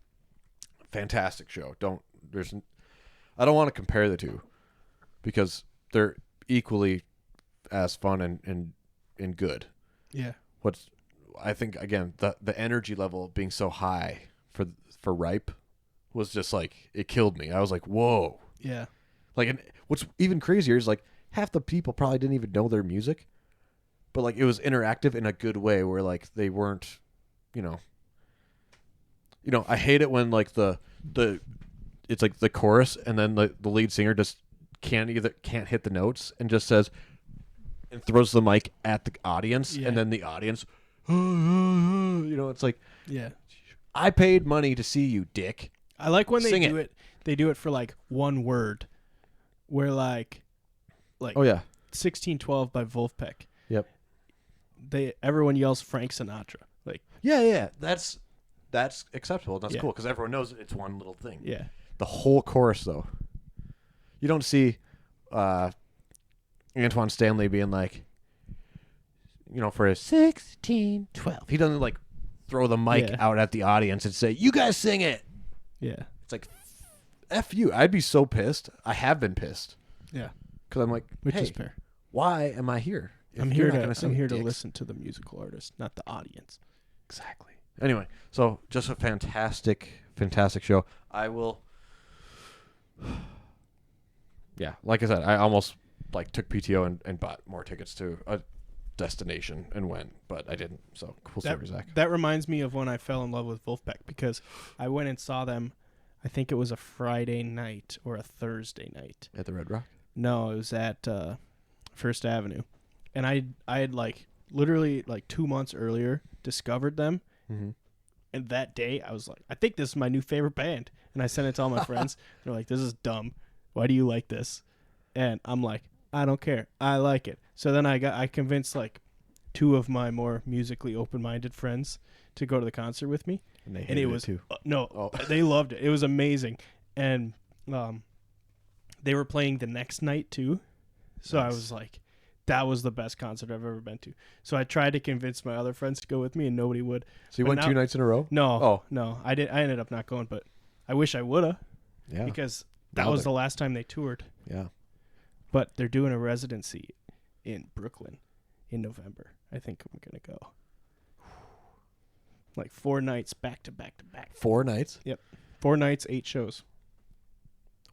Fantastic show. I don't want to compare the two because they're equally as fun and good. Yeah. I think again the energy level being so high for Ripe was just like it killed me. I was like, whoa. Yeah. Like, and what's even crazier is like half the people probably didn't even know their music, but like it was interactive in a good way where like they weren't, I hate it when like it's like the chorus and then the lead singer just can't hit the notes and just says and throws the mic at the audience and then the audience, it's like, yeah, I paid money to see you, dick. I like when Sing they do it. They do it for like one word, where like oh yeah, 1612 by Wolfpack. Yep. Everyone yells Frank Sinatra. Like yeah, that's acceptable. That's cool because everyone knows it's one little thing. Yeah. The whole chorus though, you don't see Antoine Stanley being like, for his 1612. He doesn't like throw the mic out at the audience and say, "You guys sing it." Yeah. It's like, F you. I'd be so pissed. I have been pissed. Yeah. Because I'm like, which hey, is fair. Why am I here? I'm here to listen to the musical artist, not the audience. Exactly. Anyway, so just a fantastic show. I will. Yeah, like I said, I almost like took PTO and bought more tickets to a destination and went, but I didn't. So cool story, Zach. That reminds me of when I fell in love with Wolfpack because I went and saw them. I think it was a Friday night or a Thursday night At the Red Rock. No, it was at First Avenue, and I had like literally like 2 months earlier discovered them. Mm-hmm. And that day, I was like, I think this is my new favorite band. And I sent it to all my friends. They're like, this is dumb. Why do you like this? And I'm like, I don't care. I like it. So then I convinced like 2 of my more musically open-minded friends to go to the concert with me. And it was too. They loved it. It was amazing. And they were playing the next night too. So nice. I was like, that was the best concert I've ever been to. So I tried to convince my other friends to go with me, and nobody would. So you went 2 nights in a row? No. I ended up not going, but I wish I would have. Yeah. Because that was the last time they toured. Yeah. But they're doing a residency in Brooklyn in November. I think I'm gonna go. Like 4 nights back to back to back. 4 nights? Yep. 4 nights, 8 shows.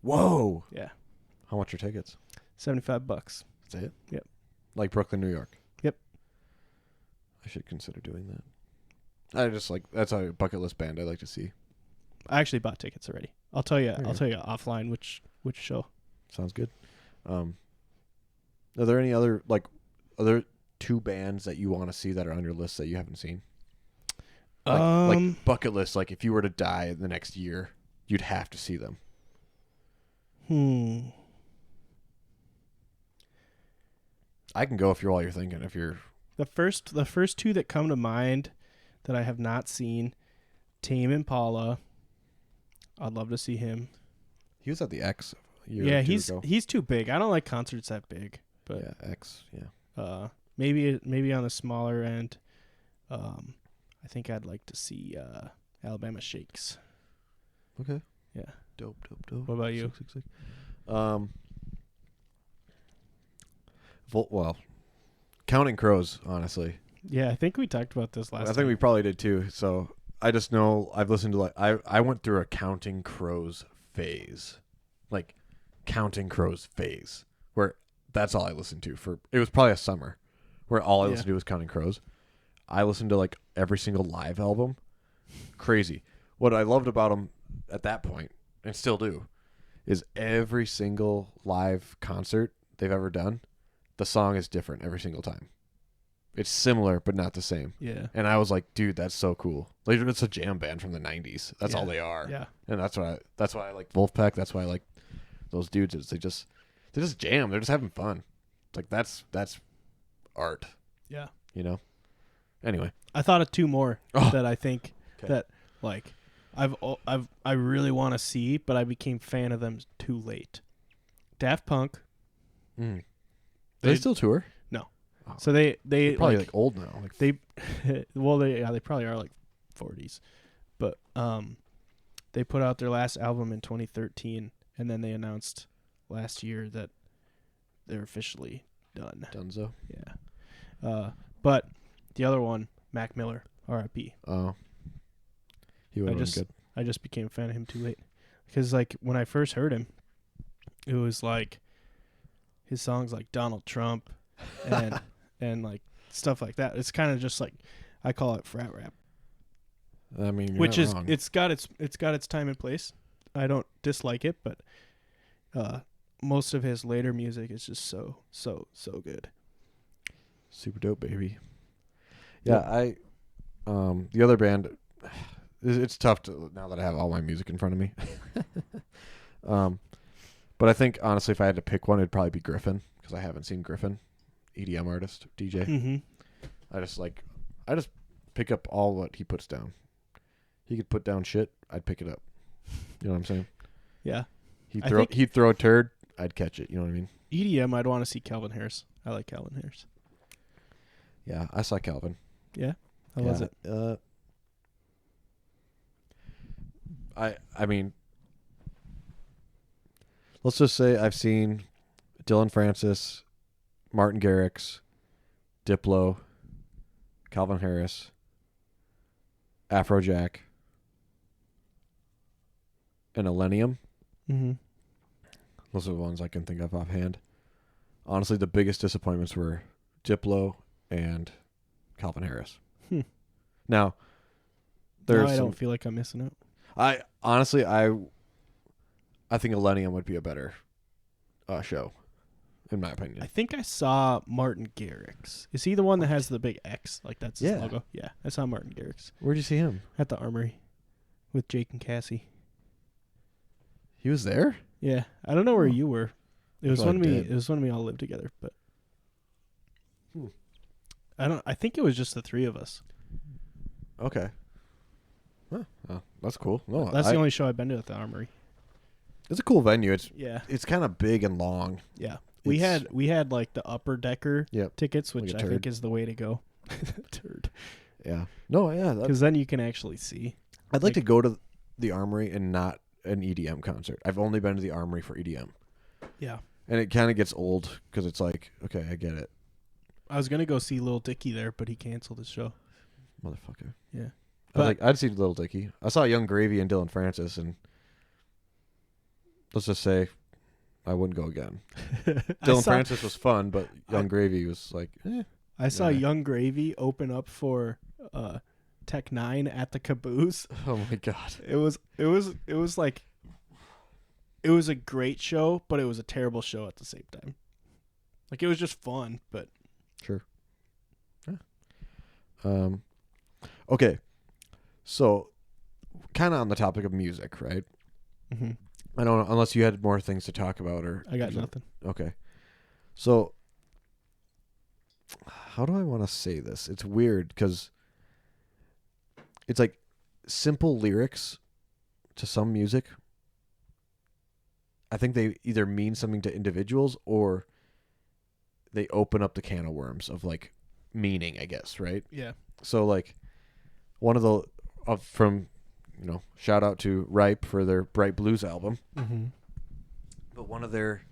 Whoa. Yeah. How much are tickets? $75. That's it? Yep. Like Brooklyn, New York. Yep. I should consider doing that. I just like that's a bucket list band I like to see. I actually bought tickets already. I'll tell you offline which show. Sounds good. Are there any other other 2 bands that you want to see that are on your list that you haven't seen? Like bucket list, like if you were to die in the next year, you'd have to see them. I can go if you're thinking. If you're the first 2 that come to mind that I have not seen, Tame Impala. I'd love to see him. He was at the X. He's too big. I don't like concerts that big. But yeah, X. Yeah. Maybe on the smaller end. I think I'd like to see Alabama Shakes. Okay. Yeah. Dope. What about you? 666. Well, Counting Crows, honestly. Yeah, I think we talked about this last I think time. we probably did too. So I just know I've listened to I went through a Counting Crows phase, like Counting Crows phase, where that's all I listened to for. It was probably a summer, where all I listened to was Counting Crows. I listened to like every single live album. Crazy. What I loved about them at that point, and still do, is every single live concert they've ever done, the song is different every single time. It's similar, but not the same. Yeah. And I was like, dude, that's so cool. Like, it's a jam band from the 90s. That's all they are. Yeah. And that's why I like Wolfpack. That's why I like those dudes. Is they just jam. They're just having fun. It's like that's art. Yeah. You know? Anyway. I thought of two more that I think Okay. that like I really want to see, but I became fan of them too late. Daft Punk. Do they still tour? No. Oh. So they They're probably like old now. Like they they probably are like 40s. But they put out their last album in 2013 and then they announced last year that they're officially done. Dunzo. Yeah. But the other one, Mac Miller, R.I.P. Oh. He would have been good. I just became a fan of him too late. Because like when I first heard him, it was like his songs like Donald Trump and and like stuff like that. It's kind of just like I call it frat rap. I mean, Which is wrong. it's got its time and place. I don't dislike it, but most of his later music is just so good. Super dope, baby. Yeah, the other band, it's tough to now that I have all my music in front of me. But I think honestly, if I had to pick one, it'd probably be Griffin because I haven't seen Griffin, EDM artist, DJ. Mm-hmm. I just pick up all what he puts down. He could put down shit, I'd pick it up. You know what I'm saying? Yeah. He'd throw a turd, I'd catch it. You know what I mean? EDM, I'd want to see Calvin Harris. I like Calvin Harris. Yeah, I saw Calvin. Yeah. How was it? I mean, let's just say I've seen Dylan Francis, Martin Garrix, Diplo, Calvin Harris, Afrojack, and Millennium. Mm-hmm. Those are the ones I can think of offhand. Honestly, the biggest disappointments were Diplo and Calvin Harris. Now, I don't feel like I'm missing out. I think Millennium would be a better show, in my opinion. I think I saw Martin Garrix. Is he the one that has the big X? Like that's his logo? Yeah, I saw Martin Garrix. Where'd you see him? At the Armory with Jake and Cassie. He was there? Yeah. I don't know where you were. It was when we all lived together, but I think it was just the three of us. Okay. Huh. Oh, that's cool. No, that's the only show I've been to at the Armory. It's a cool venue. It's kind of big and long. Yeah. We had like the upper decker tickets, which like I think is the way to go. Turd. Yeah. No, yeah. Because then you can actually see. I'd like to go to the Armory and not an EDM concert. I've only been to the Armory for EDM. Yeah. And it kind of gets old because it's like, okay, I get it. I was going to go see Lil Dicky there, but he canceled his show. Motherfucker. Yeah. I'd see Lil Dicky. I saw Young Gravy and Dylan Francis, and let's just say I wouldn't go again. Dylan Francis was fun, but Young Gravy was like, I saw Young Gravy open up for Tech 9 at the Caboose. Oh my god. It was like it was a great show, but it was a terrible show at the same time. Like it was just fun, but sure. Yeah. Okay. So, kind of on the topic of music, right? Mm-hmm. I don't know, unless you had more things to talk about, or I got nothing. Okay. So, how do I want to say this? It's weird because it's like simple lyrics to some music. I think they either mean something to individuals or they open up the can of worms of like meaning, I guess, right? Yeah. So like one of the from shout out to Ripe for their Bright Blues album. Mm-hmm. But one of their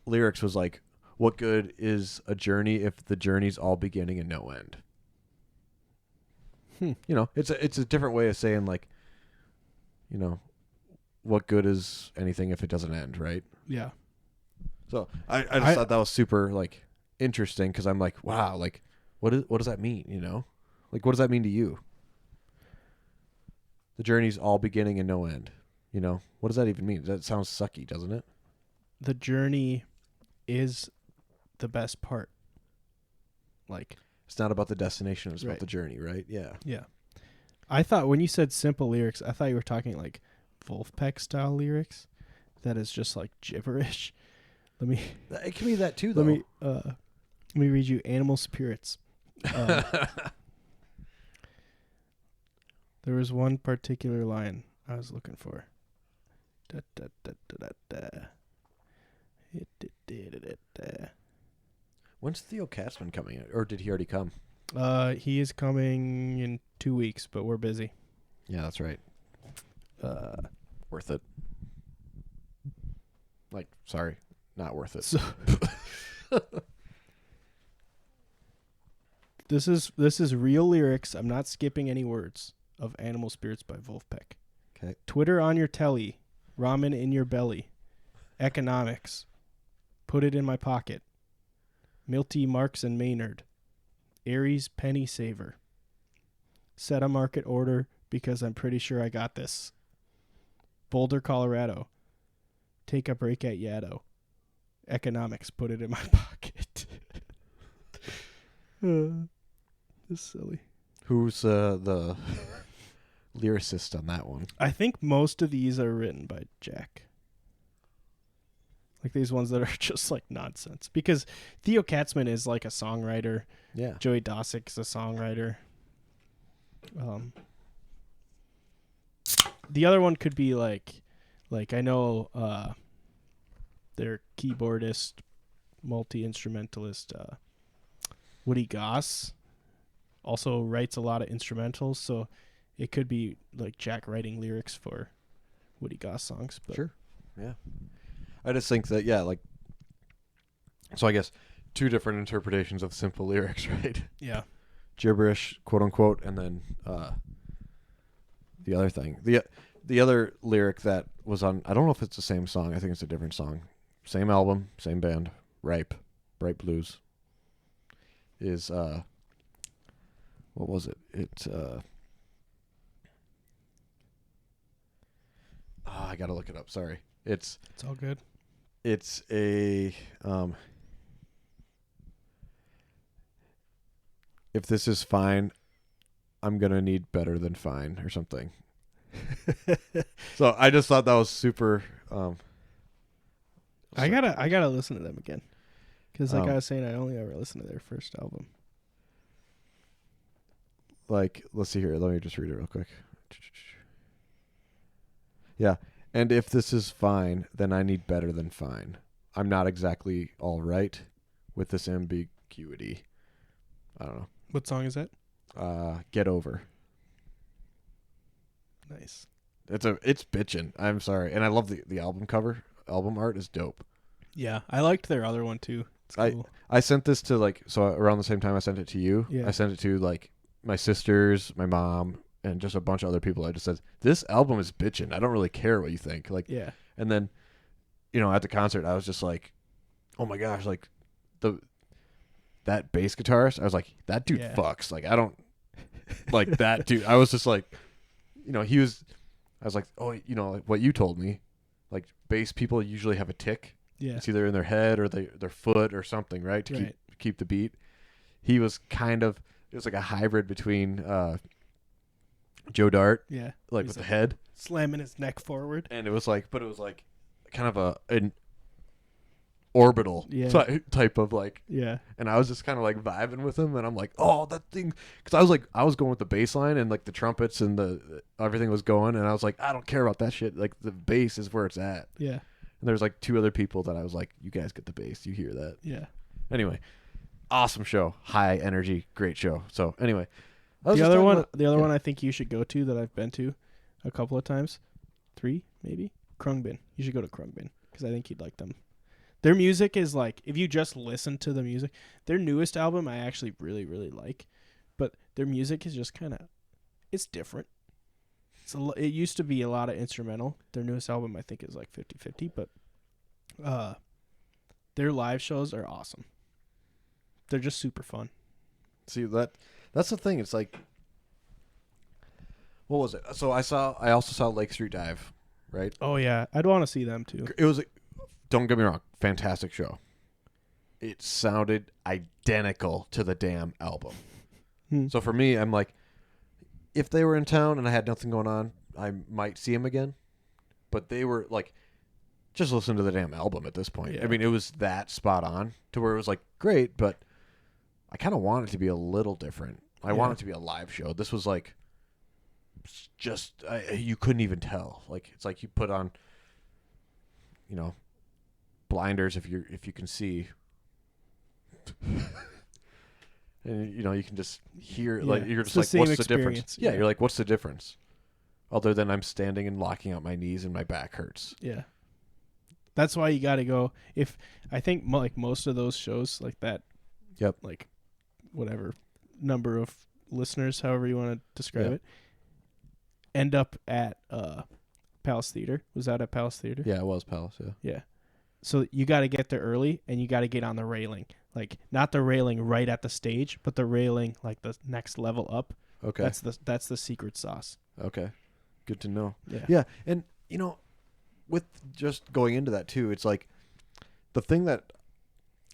lyrics was like, "What good is a journey if the journey's all beginning and no end?" It's a different way of saying like, what good is anything if it doesn't end, right? Yeah. So I just thought that was super like interesting because I'm like, wow, like what does that mean? Like what does that mean to you? The journey's all beginning and no end. What does that even mean? That sounds sucky, doesn't it? The journey is the best part. Like, it's not about the destination, it's right. about the journey, right? Yeah. Yeah. I thought when you said simple lyrics, I thought you were talking like Wolfpack style lyrics. That is just like gibberish. It can be that too, though. Let me read you Animal Spirits. There was one particular line I was looking for. Da, da, da, da, da, da. When's Theo Katzman coming out? Or did he already come? He is coming in 2 weeks, but we're busy. Yeah, that's right. Worth it. Like, sorry, not worth it. So this is real lyrics. I'm not skipping any words of Animal Spirits by Wolfpack. Okay. Twitter on your telly, ramen in your belly, economics, put it in my pocket, Milty Marks and Maynard, Aries penny saver, set a market order because I'm pretty sure I got this, Boulder, Colorado, take a break at Yaddo, economics, put it in my pocket. This is silly. Who's the lyricist on that one? I think most of these are written by Jack. Like these ones that are just like nonsense. Because Theo Katzman is like a songwriter. Yeah. Joey Dosick's a songwriter. The other one could be like I know their keyboardist, multi-instrumentalist, Woody Goss also writes a lot of instrumentals, so it could be like Jack writing lyrics for Woody Goss songs. But sure. Yeah. I just think that, so I guess two different interpretations of simple lyrics, right? Yeah. Gibberish, quote unquote, and then the other thing. The other lyric that was on, I don't know if it's the same song. I think it's a different song. Same album, same band, Ripe, Bright Blues, is, what was it? It's, I gotta look it up. Sorry. It's all good. It's a, if this is fine, I'm gonna need better than fine or something. So I just thought that was super. I gotta listen to them again, because like I was saying, I only ever listened to their first album. Like, let's see here. Let me just read it real quick. Yeah. And if this is fine, then I need better than fine. I'm not exactly all right with this ambiguity. I don't know. What song is that? Get Over. Nice. It's bitchin'. I'm sorry. And I love the album cover. Album art is dope. Yeah, I liked their other one too. It's cool. I sent this to so around the same time I sent it to you. Yeah. I sent it to my sisters, my mom, and just a bunch of other people. I just said, this album is bitchin'. I don't really care what you think. Yeah. And then, at the concert, I was just like, oh my gosh, like that bass guitarist. I was like, that dude fucks. Like, I don't like that dude. I was just like, I was like, oh, like what you told me, like bass people usually have a tick. Yeah. It's either in their head or their foot or something, right? To keep the beat. He was it was like a hybrid between, Joe Dart, like with the head slamming his neck forward, and it was like kind of an orbital type of and I was just kind of like vibing with him, and I'm like, oh, that thing, because I was going with the bass line and like the trumpets and the everything was going, and I was like, I don't care about that shit, like the bass is where it's at. And there's like two other people that I was like, you guys get the bass, you hear that, Anyway, awesome show, high energy, great show. So anyway, I was The just other talking one, about- the other yeah. one I think you should go to that I've been to a couple of times, 3 maybe. Krungbin. You should go to Krungbin because I think you'd like them. Their music is like, if you just listen to the music, their newest album I actually really, really like, but their music is just kind of, it's different. It used to be a lot of instrumental. Their newest album I think is like 50-50, but their live shows are awesome. They're just super fun. See that's the thing. It's like, what was it? So I also saw Lake Street Dive, right? Oh yeah, I'd want to see them too. It was, don't get me wrong, fantastic show. It sounded identical to the damn album. So for me, I'm like, if they were in town and I had nothing going on, I might see them again. But they were like, just listen to the damn album at this point. Yeah. I mean, it was that spot on to where it was like, great, but I kind of want it to be a little different. I want it to be a live show. This was like, just, you couldn't even tell. Like, it's like you put on, blinders if you can see. And you can just hear, like, you're just like, what's the difference? Yeah, you're like, what's the difference? Other than I'm standing and locking out my knees and my back hurts. Yeah. That's why you got to go. If I think like most of those shows like that, Yep. like whatever number of listeners, however you want to describe it, end up at Palace Theater. Was that at Palace Theater? Yeah, it was Palace, yeah. Yeah. So you got to get there early and you got to get on the railing. Like not the railing right at the stage, but the railing like the next level up. Okay. That's the secret sauce. Okay. Good to know. Yeah. Yeah, and with just going into that too, it's like the thing that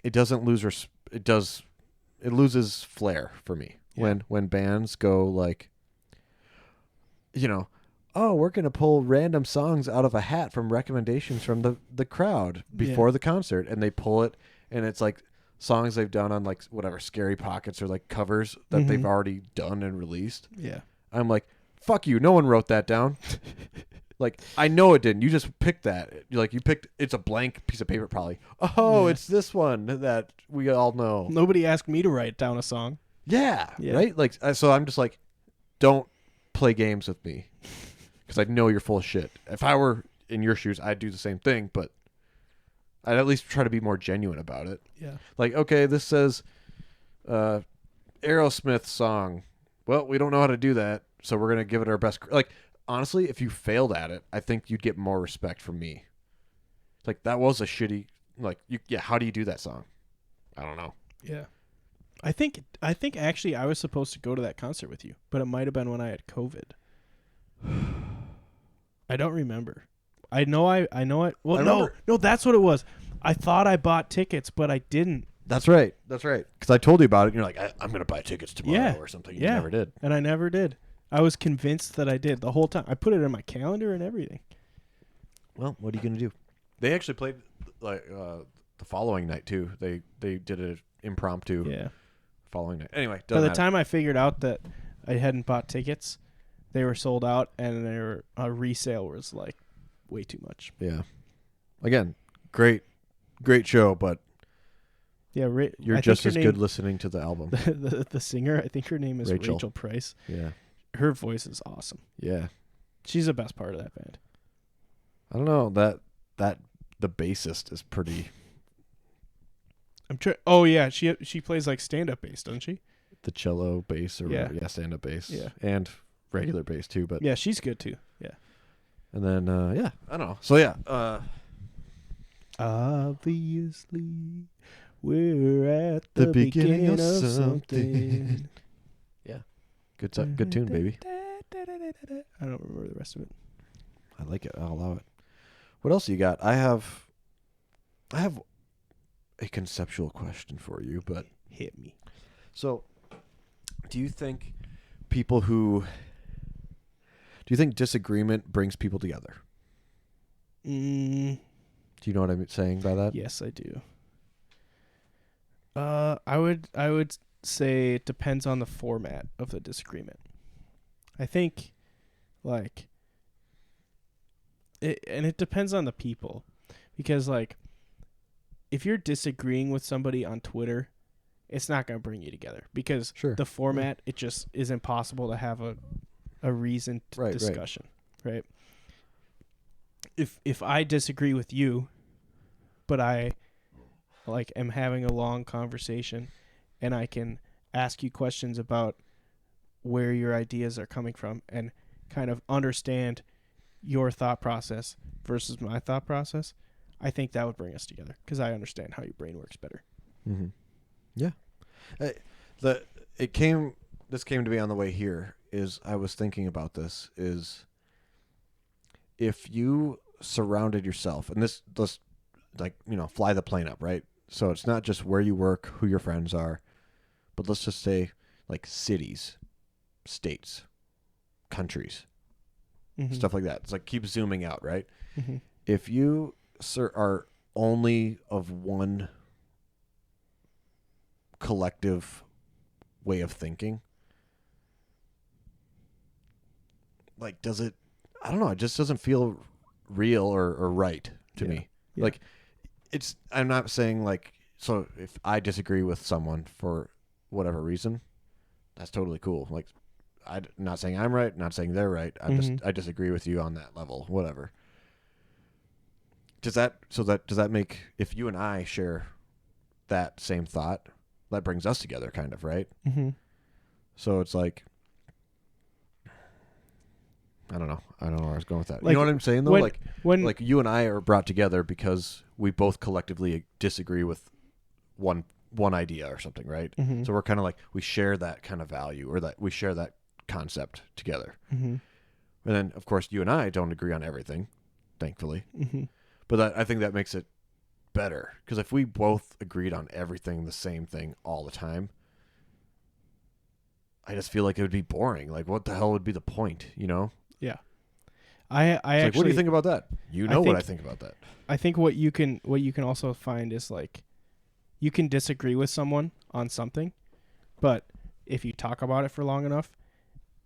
it doesn't lose it loses flair for me when bands go like, oh, we're going to pull random songs out of a hat from recommendations from the crowd before the concert, and they pull it and it's like songs they've done on like whatever Scary Pockets or like covers that they've already done and released. Yeah. I'm like, fuck you, no one wrote that down. Like, I know it didn't. You just picked that. You picked, it's a blank piece of paper probably. Oh, it's this one that we all know. Nobody asked me to write down a song. Yeah. Right? Like, so I'm just like, don't play games with me because I know you're full of shit. If I were in your shoes, I'd do the same thing, but I'd at least try to be more genuine about it. Yeah. Like, okay, this says Aerosmith song. Well, we don't know how to do that, so we're going to give it our best. Like, honestly, if you failed at it, I think you'd get more respect from me. It's like, that was a shitty, like, how do you do that song? I don't know. Yeah. I think actually I was supposed to go to that concert with you, but it might have been when I had COVID. I don't remember. I know it. Well, no, that's what it was. I thought I bought tickets, but I didn't. That's right. Because I told you about it, and you're like, I'm going to buy tickets tomorrow or something. You never did. And I never did. I was convinced that I did the whole time. I put it in my calendar and everything. Well, what are you going to do? They actually played like the following night too. They did an impromptu following night. Anyway, by the time I figured out that I hadn't bought tickets, they were sold out, and their resale was like way too much. Yeah. Again, great show, but you're just as good listening to the album. The singer, I think her name is Rachel Price. Yeah. Her voice is awesome. Yeah. She's the best part of that band. I don't know, that the bassist is pretty. Oh yeah, she plays like stand-up bass, doesn't she? The cello bass or stand-up bass. Yeah. And regular bass too, but yeah, she's good too. Yeah. And then I don't know. So yeah, obviously we're at the beginning of something. Yeah. Good tune, baby. I don't remember the rest of it. I like it. I'll allow it. What else you got? I have a conceptual question for you, but hit me. So, do you think disagreement brings people together? Do you know what I'm saying by that? Yes, I do. I would say it depends on the format of the disagreement. I think, like, it depends on the people, because like, if you're disagreeing with somebody on Twitter, it's not going to bring you together because the format, it just is impossible to have a reasoned discussion, right? If I disagree with you, but I like am having a long conversation and I can ask you questions about where your ideas are coming from and kind of understand your thought process versus my thought process, I think that would bring us together because I understand how your brain works better. Mm-hmm. Yeah. This came to me on the way here is I was thinking about this is if you surrounded yourself, and this, like, fly the plane up, right? So it's not just where you work, who your friends are, but let's just say like cities, states, countries, stuff like that. It's like keep zooming out, right? Mm-hmm. If you are only of one collective way of thinking, like I don't know, it just doesn't feel real or right to me. Yeah. Like I'm not saying like, so if I disagree with someone for whatever reason, that's totally cool. Like I'm not saying I'm right, not saying they're right. I disagree with you on that level, whatever. Does that make, if you and I share that same thought, that brings us together kind of, right? Mm-hmm. So it's like, I don't know where I was going with that. Like, you know what I'm saying though? Like you and I are brought together because we both collectively disagree with one idea or something, right? Mm-hmm. So we're kind of like, we share that kind of value or that we share that concept together. Mm-hmm. And then of course you and I don't agree on everything, thankfully. Mm-hmm. But I think that makes it better because if we both agreed on everything, the same thing all the time, I just feel like it would be boring. Like what the hell would be the point, Yeah. I actually, like, what do you think about that? What I think about that. I think what you can also find is like you can disagree with someone on something, but if you talk about it for long enough,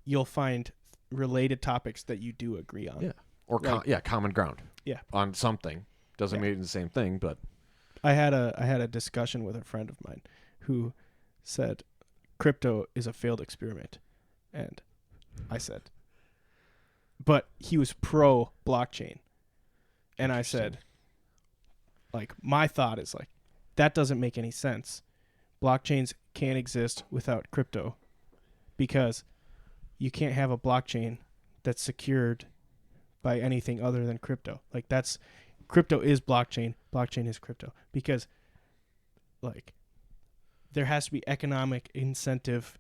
you'll find related topics that you do agree on. Yeah. Or common ground. Yeah. On something. Doesn't mean it's the same thing, but I had a discussion with a friend of mine who said crypto is a failed experiment. And I said, but he was pro blockchain. And I said, like, my thought is like, that doesn't make any sense. Blockchains can't exist without crypto because you can't have a blockchain that's secured by anything other than crypto. Like crypto is blockchain is crypto because like there has to be economic incentive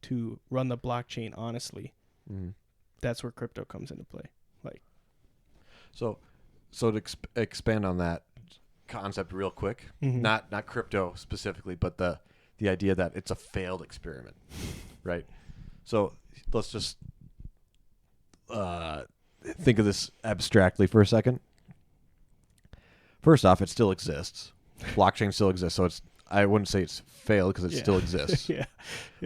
to run the blockchain honestly. Mm-hmm. That's where crypto comes into play. Like, so to expand on that concept real quick, not crypto specifically, but the idea that it's a failed experiment, right? So let's just think of this abstractly for a second. First off, it still exists. Blockchain still exists, so I wouldn't say it's failed because it still exists. Yeah.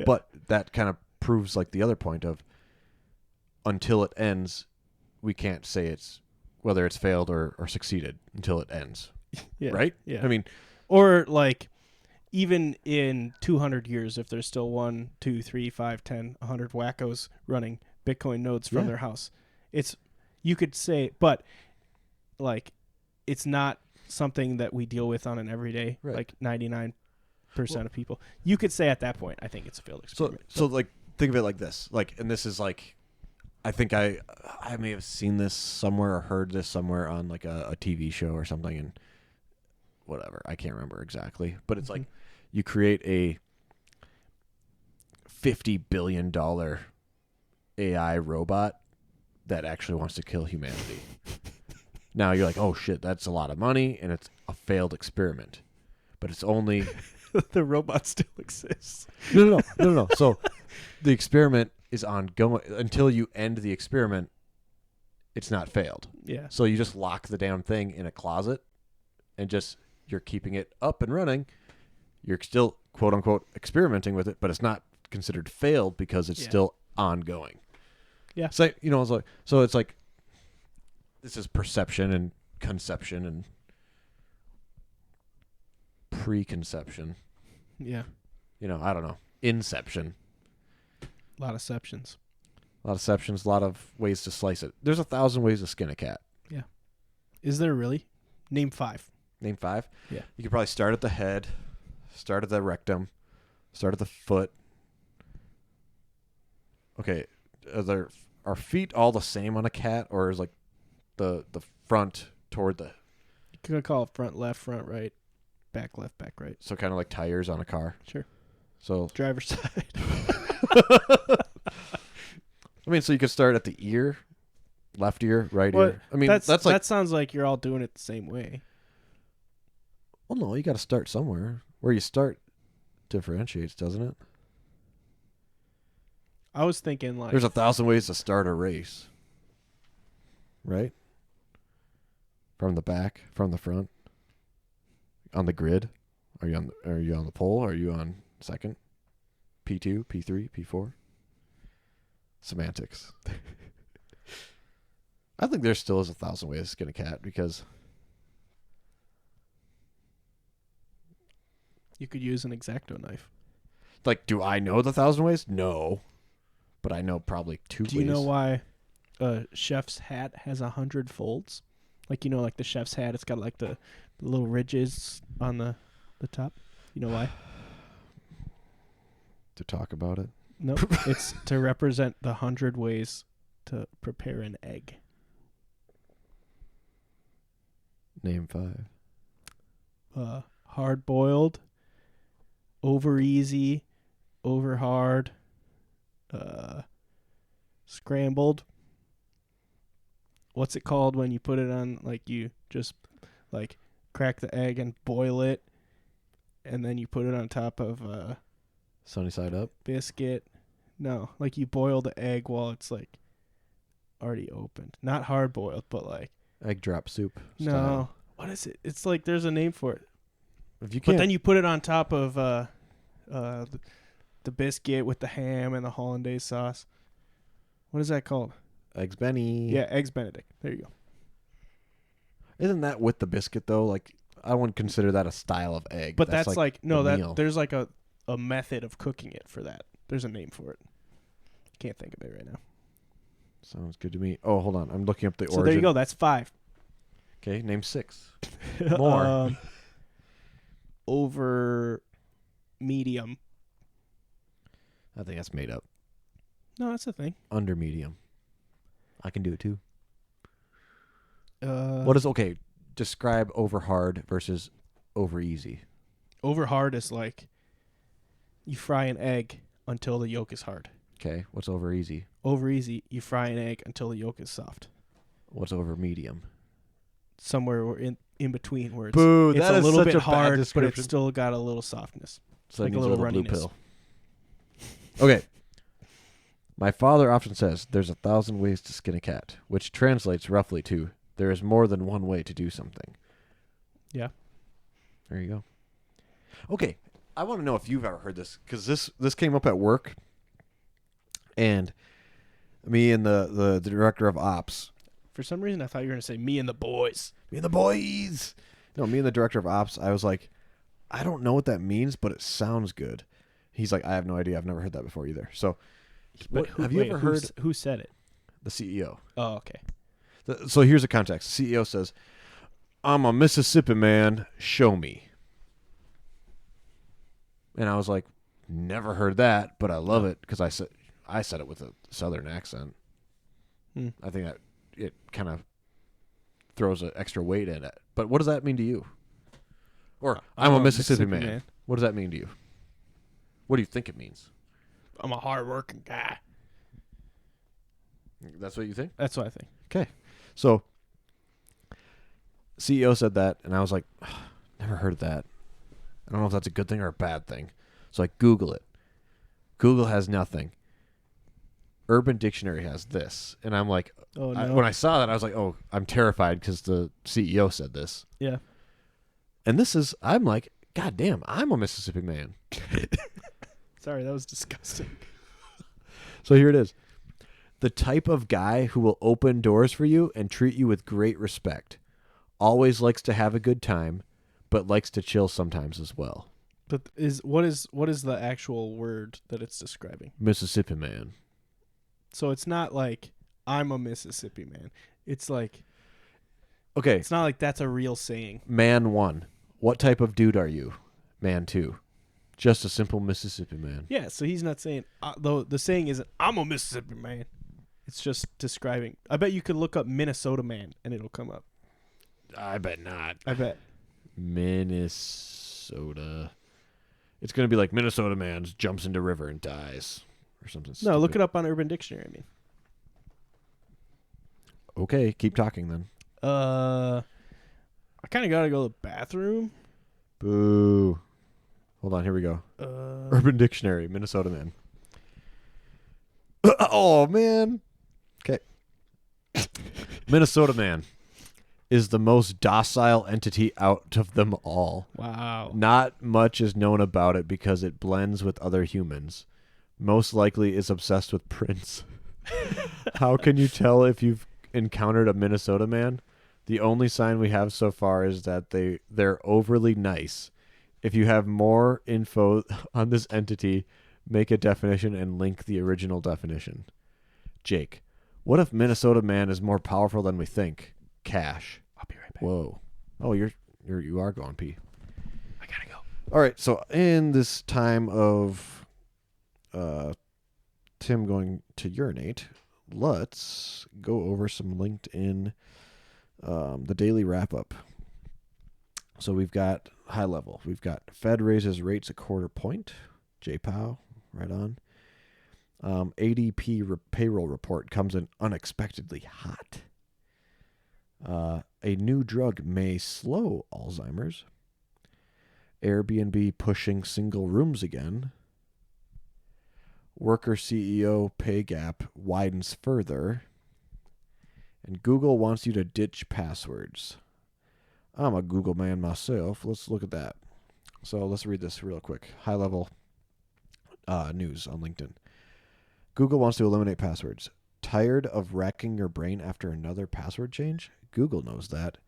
But that kind of proves like the other point of until it ends, we can't say whether it's failed or succeeded until it ends. Yeah. Right? Yeah. I mean, or like even in 200 years, if there's still 1, 2, 3, 5, 10, 100 wackos running Bitcoin nodes from their house, you could say, but like it's not something that we deal with on an everyday, like 99% of people. You could say at that point, I think it's a failed experiment. So like think of it like this, like, and this is like, I think I may have seen this somewhere or heard this somewhere on like a TV show or something, and whatever, I can't remember exactly, but it's like you create a $50 billion AI robot that actually wants to kill humanity. Now you're like, oh shit, that's a lot of money, and it's a failed experiment. But it's only the robot still exists. No. So the experiment is ongoing until you end the experiment. It's not failed. Yeah. So you just lock the damn thing in a closet, and you're keeping it up and running. You're still quote unquote experimenting with it, but it's not considered failed because it's still ongoing. Yeah. So so it's like this is perception and conception, and preconception. Yeah. I don't know. Inception. A lot of exceptions. A lot of exceptions, a lot of ways to slice it. There's 1,000 ways to skin a cat. Yeah. Is there really? Name 5. Name 5? Yeah. You could probably start at the head, start at the rectum, start at the foot. Okay, are feet all the same on a cat, or is like the front toward the... You could call it front left, front right, back left, back right. So kind of like tires on a car. Sure. So Driver's side. I mean, so you could start at the ear, left ear, right Well, ear. I mean, that's like... that sounds like you're all doing it the same way. Well, no, you got to start somewhere. Where you start differentiates, doesn't it? I was thinking like There's 1,000 ways to start a race. Right? From the back, from the front, on the grid. Are you on the pole? Are you on second? P2, P3, P4? Semantics. I think there still is 1,000 ways to skin a cat because you could use an X-Acto knife. like, do I know the 1,000 ways? No. But I know probably 2 ways. Do you know why a chef's hat has 100 folds? Like, like the chef's hat, it's got like the little ridges on the top. You know why? To talk about it? No, it's to represent the 100 ways to prepare an egg. Name 5. Hard boiled, over easy, over hard, scrambled. What's it called when you put it on, like you just like crack the egg and boil it, and then you put it on top of Sunny side up? biscuit? No, like you boil the egg while it's like already opened. Not hard boiled, but like Egg drop soup no. style. What is it? It's like there's a name for it. If you But can't, then you put it on top of the biscuit with the ham and the hollandaise sauce. What is that called? Eggs Benny. Yeah, eggs Benedict. There you go. Isn't that with the biscuit though? Like, I wouldn't consider that a style of egg. But that's like no, the that meal. there's like a method of cooking it for that. There's a name for it. Can't think of it right now. Sounds good to me. Oh, hold on. I'm looking up the So origin. there you go. That's 5. Okay, name 6. More. Over medium. I think that's made up. No, that's the thing. Under medium. I can do it too. What What is okay? Describe over hard versus over easy. over hard is like you fry an egg until the yolk is hard. Okay, what's over easy? Over easy, you fry an egg until the yolk is soft. What's over medium? Somewhere in between where it's, Boo, it's that a is little such bit a bad hard, but description. it's still got a little softness. So like that a means little with blue runniness. pill. Okay. My father often says there's 1,000 ways to skin a cat, which translates roughly to there is more than one way to do something. Yeah. There you go. Okay, I want to know if you've ever heard this because this came up at work, and me and the director of ops. For some reason, I thought you were going to say me and the boys. Me and the boys. No, me and the director of ops. I was like, I don't know what that means, but it sounds good. He's like, I have no idea. I've never heard that before either. So, But have you ever heard who said it? the CEO? Oh, okay. So here's the context. The CEO says, I'm a Mississippi man. Show me. And I was like, never heard that, but I love it because I said it with a southern accent. I think that it kind of throws an extra weight in it. But what does that mean to you? Or I'm a Mississippi man. What does that mean to you? What do you think it means? I'm a hard-working guy. That's what you think? That's what I think. Okay. So CEO said that, and I was like, never heard of that. I don't know if that's a good thing or a bad thing. So I Google it. Google has nothing. Urban Dictionary has this. And I'm like, Oh, no. when I saw that, I was like, oh, I'm terrified because the CEO said this. Yeah. And I'm like, God damn, I'm a Mississippi man. Sorry, that was disgusting. So here it is. The type of guy who will open doors for you and treat you with great respect. Always likes to have a good time, but likes to chill sometimes as well. But what is the actual word that it's describing? Mississippi man. So it's not like I'm a Mississippi man. It's like Okay. it's not like that's a real saying. Man 1. What type of dude are you? Man 2. Just a simple Mississippi man. Yeah, so he's not saying though the saying isn't I'm a Mississippi man. It's just describing. I bet you could look up Minnesota man and it'll come up. I bet not. I bet. Minnesota. It's going to be like Minnesota man jumps into river and dies or something stupid. No, look it up on Urban Dictionary, I mean. Okay, keep talking then. I kind of got to go to the bathroom. Boo. Hold on, here we go. Urban Dictionary, Minnesota man. Oh, man. Okay. Minnesota man is the most docile entity out of them all. Wow. Not much is known about it because it blends with other humans. Most likely is obsessed with Prince. How can you tell if you've encountered a Minnesota man? The only sign we have so far is that they're overly nice. If you have more info on this entity, make a definition and link the original definition. Jake, what if Minnesota man is more powerful than we think? Cash. I'll be right back. Whoa. Oh, you are going pee. I gotta go. All right. So in this time of Tim going to urinate, let's go over some LinkedIn, the daily wrap up. So we've got high level. We've got Fed raises rates a quarter point. J-Pow, right on. ADP payroll report comes in unexpectedly hot. A new drug may slow Alzheimer's. Airbnb pushing single rooms again. Worker CEO pay gap widens further. And Google wants you to ditch passwords. I'm a Google man myself. Let's look at that. So let's read this real quick. High level news on LinkedIn. Google wants to eliminate passwords. Tired of racking your brain after another password change? Google knows that,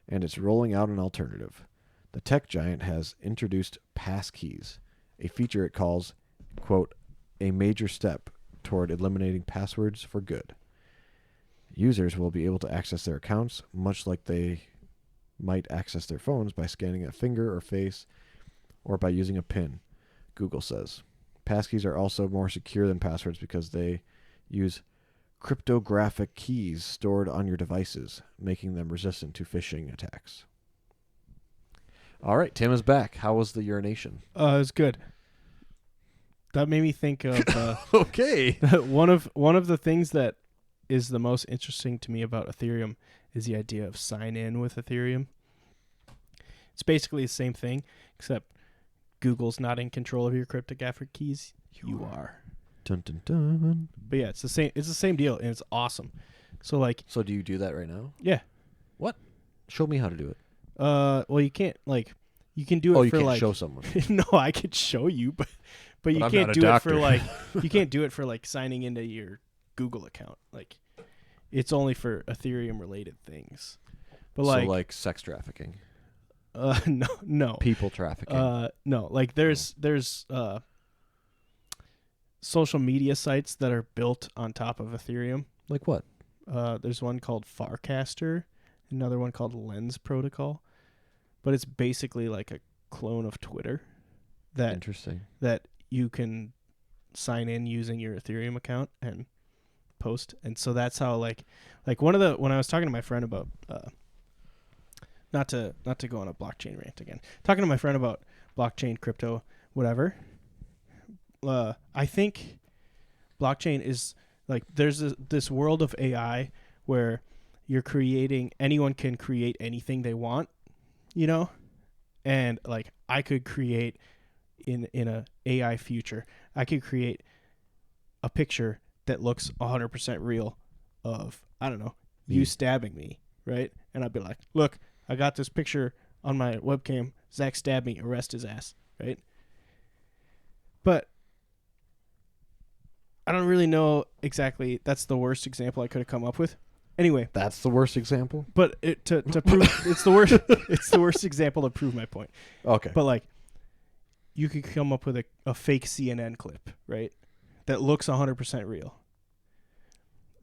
and it's rolling out an alternative. The tech giant has introduced passkeys, a feature it calls, quote, a major step toward eliminating passwords for good. Users will be able to access their accounts much like they might access their phones by scanning a finger or face or by using a PIN, Google says. Passkeys are also more secure than passwords because they use cryptographic keys stored on your devices, making them resistant to phishing attacks. All right, Tim is back. How was the urination? It was good. That made me think of okay. one of the things that is the most interesting to me about Ethereum is the idea of sign in with Ethereum. It's basically the same thing, except Google's not in control of your cryptographic keys. You are. Dun, dun, dun. But yeah, it's the same. It's the same deal, and it's awesome. So like, So do you do that right now? yeah. What? Show me how to do it. Well, you can't you can do it. Oh, you for can't show someone. No, I could show you, but you I'm can't not a do it for doctor. you can't do it for signing into your Google account. Like, it's only for Ethereum related things. But So sex trafficking, no, people trafficking. no, there's social media sites that are built on top of Ethereum. Like what? There's one called Farcaster, another one called Lens Protocol, but it's basically like a clone of Twitter Interesting. that you can sign in using your Ethereum account and post. And so that's how when I was talking to my friend about not to go on a blockchain rant again, talking to my friend about blockchain, crypto, whatever, I think blockchain is there's this world of AI where anyone can create anything they want, and I could create in a AI future, I could create a picture that looks 100% real of, I don't know, you stabbing me, right? And I'd be like, look, I got this picture on my webcam. Zach stabbed me. Arrest his ass, right? But I don't really know exactly. That's the worst example I could have come up with. Anyway, That's the worst example. but to prove it's the worst example to prove my point. Okay. But like, you could come up with a fake CNN clip, right? That looks 100% real.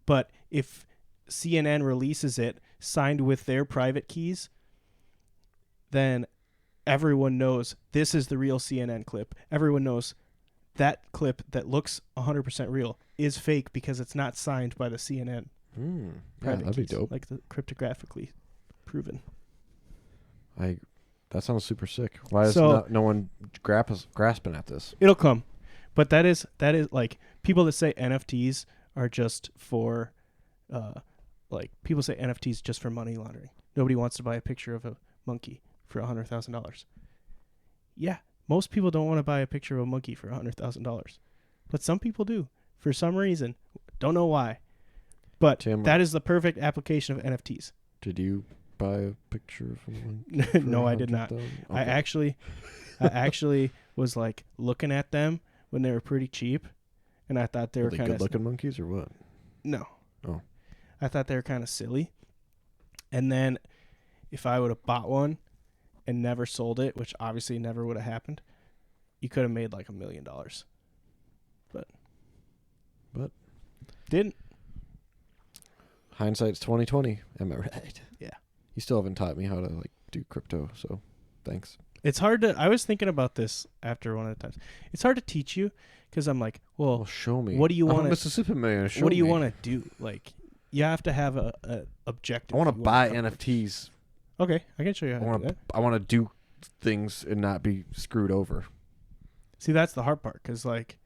But if CNN releases it signed with their private keys, then everyone knows this is the real CNN clip. Everyone knows that clip that looks 100% real is fake because it's not signed by the CNN. Yeah, private that'd be keys, dope. like the cryptographically proven. That sounds super sick. Why is no one grasping at this? It'll come, but that is like people that say NFTs are just for, like people say NFTs just for money laundering. Nobody wants to buy a picture of a monkey for $100,000. Yeah, most people don't want to buy a picture of a monkey for $100,000, but some people do for some reason. Don't know why. But Tim, that is the perfect application of NFTs. Did you buy a picture of one? No, I did not. Okay. I actually was like looking at them when they were pretty cheap, and I thought they were kind of good-looking monkeys or what? No. Oh. I thought they were kind of silly. And then if I would have bought one and never sold it, which obviously never would have happened, you could have made like $1 million. But didn't. Hindsight's 20/20. Am I right? Yeah. You still haven't taught me how to like do crypto, so thanks. It's hard to. I was thinking about this after one of the times. It's hard to teach you because I'm like, well, show me. What do you want? Mississippi man. What do you want to do? Like, you have to have a objective. I want to buy NFTs. Okay, I can show you how to do that. I want to do things and not be screwed over. See, that's the hard part because like,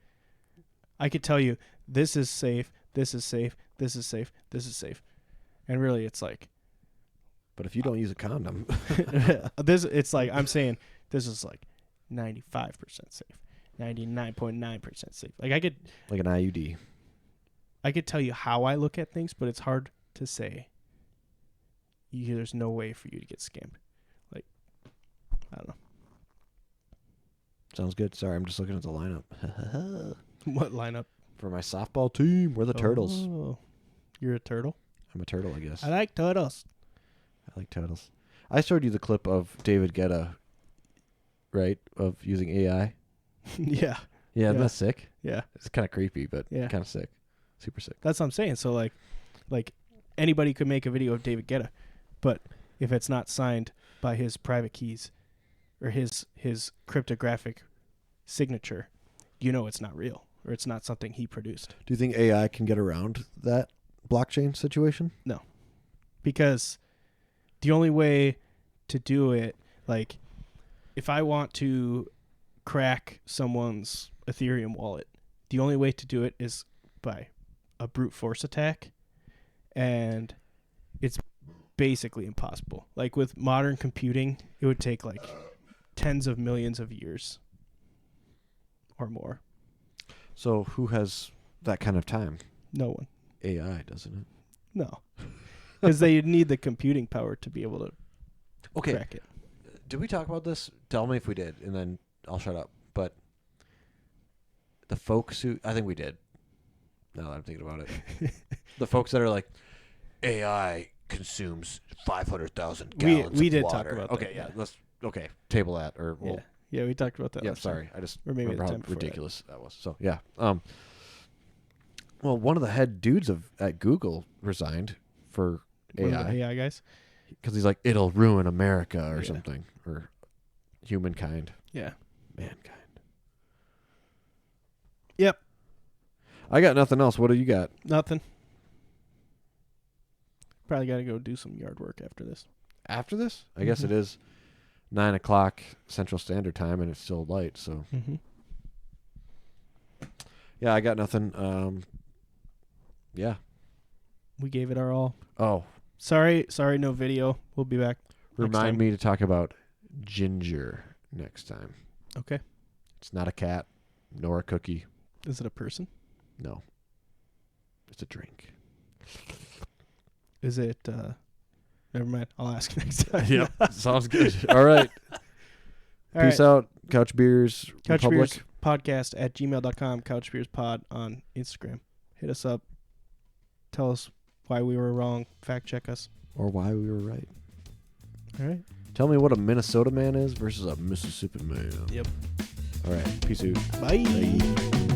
I could tell you this is safe, this is safe, this is safe, this is safe, and really it's like. But if you don't use a condom, it's like I'm saying this is like 95% safe, 99.9% safe. Like I could like an IUD. I could tell you how I look at things, but it's hard to say. There's no way for you to get scammed. Like I don't know. Sounds good. Sorry, I'm just looking at the lineup. What lineup? For my softball team, we're the Turtles. Oh, you're a turtle? I'm a turtle, I guess. I like turtles. I like turtles. I showed you the clip of David Guetta, right? Of using AI. Yeah. Yeah, isn't that sick? Yeah. It's kind of creepy, but yeah, kind of sick. Super sick. That's what I'm saying. So like anybody could make a video of David Guetta, but if it's not signed by his private keys or his cryptographic signature, you know it's not real or it's not something he produced. Do you think AI can get around that blockchain situation? No. Because the only way to do it, like if I want to crack someone's Ethereum wallet, the only way to do it is by a brute force attack, and it's basically impossible. Like with modern computing, it would take like tens of millions of years or more. So who has that kind of time? No one. AI, doesn't it? No. Because they need the computing power to be able to crack it. Did we talk about this? Tell me if we did, and then I'll shut up. But the folks who... I think we did. Now that I'm thinking about it. The folks that are like, AI consumes 500,000 gallons of water. We did talk about that. Okay, yeah. Let's table that. Or we'll, yeah, we talked about that. Yeah, last sorry. time. I just or maybe remember the how time before ridiculous that was. So, yeah. Well, one of the head dudes at Google resigned for One AI. of the AI guys? Because he's like, it'll ruin America or something. Or humankind. Yeah. Mankind. Yep. I got nothing else. What do you got? Nothing. Probably got to go do some yard work after this. After this? I guess it is 9 o'clock Central Standard Time, and it's still light. So, yeah, I got nothing. Yeah. We gave it our all. Oh. Sorry, no video. We'll be back. Remind me to talk about ginger next time. Okay. It's not a cat, nor a cookie. Is it a person? No. It's a drink. Is it, never mind. I'll ask next time. Yep. Sounds good. All right. Peace out. Couch Beers Couch Republic. Beers Podcast at gmail.com. Couch Beers Pod on Instagram. Hit us up. Tell us why we were wrong. Fact check us. Or why we were right. All right. Tell me what a Minnesota man is versus a Mississippi man. Yep. All right. Peace out. Bye. Bye.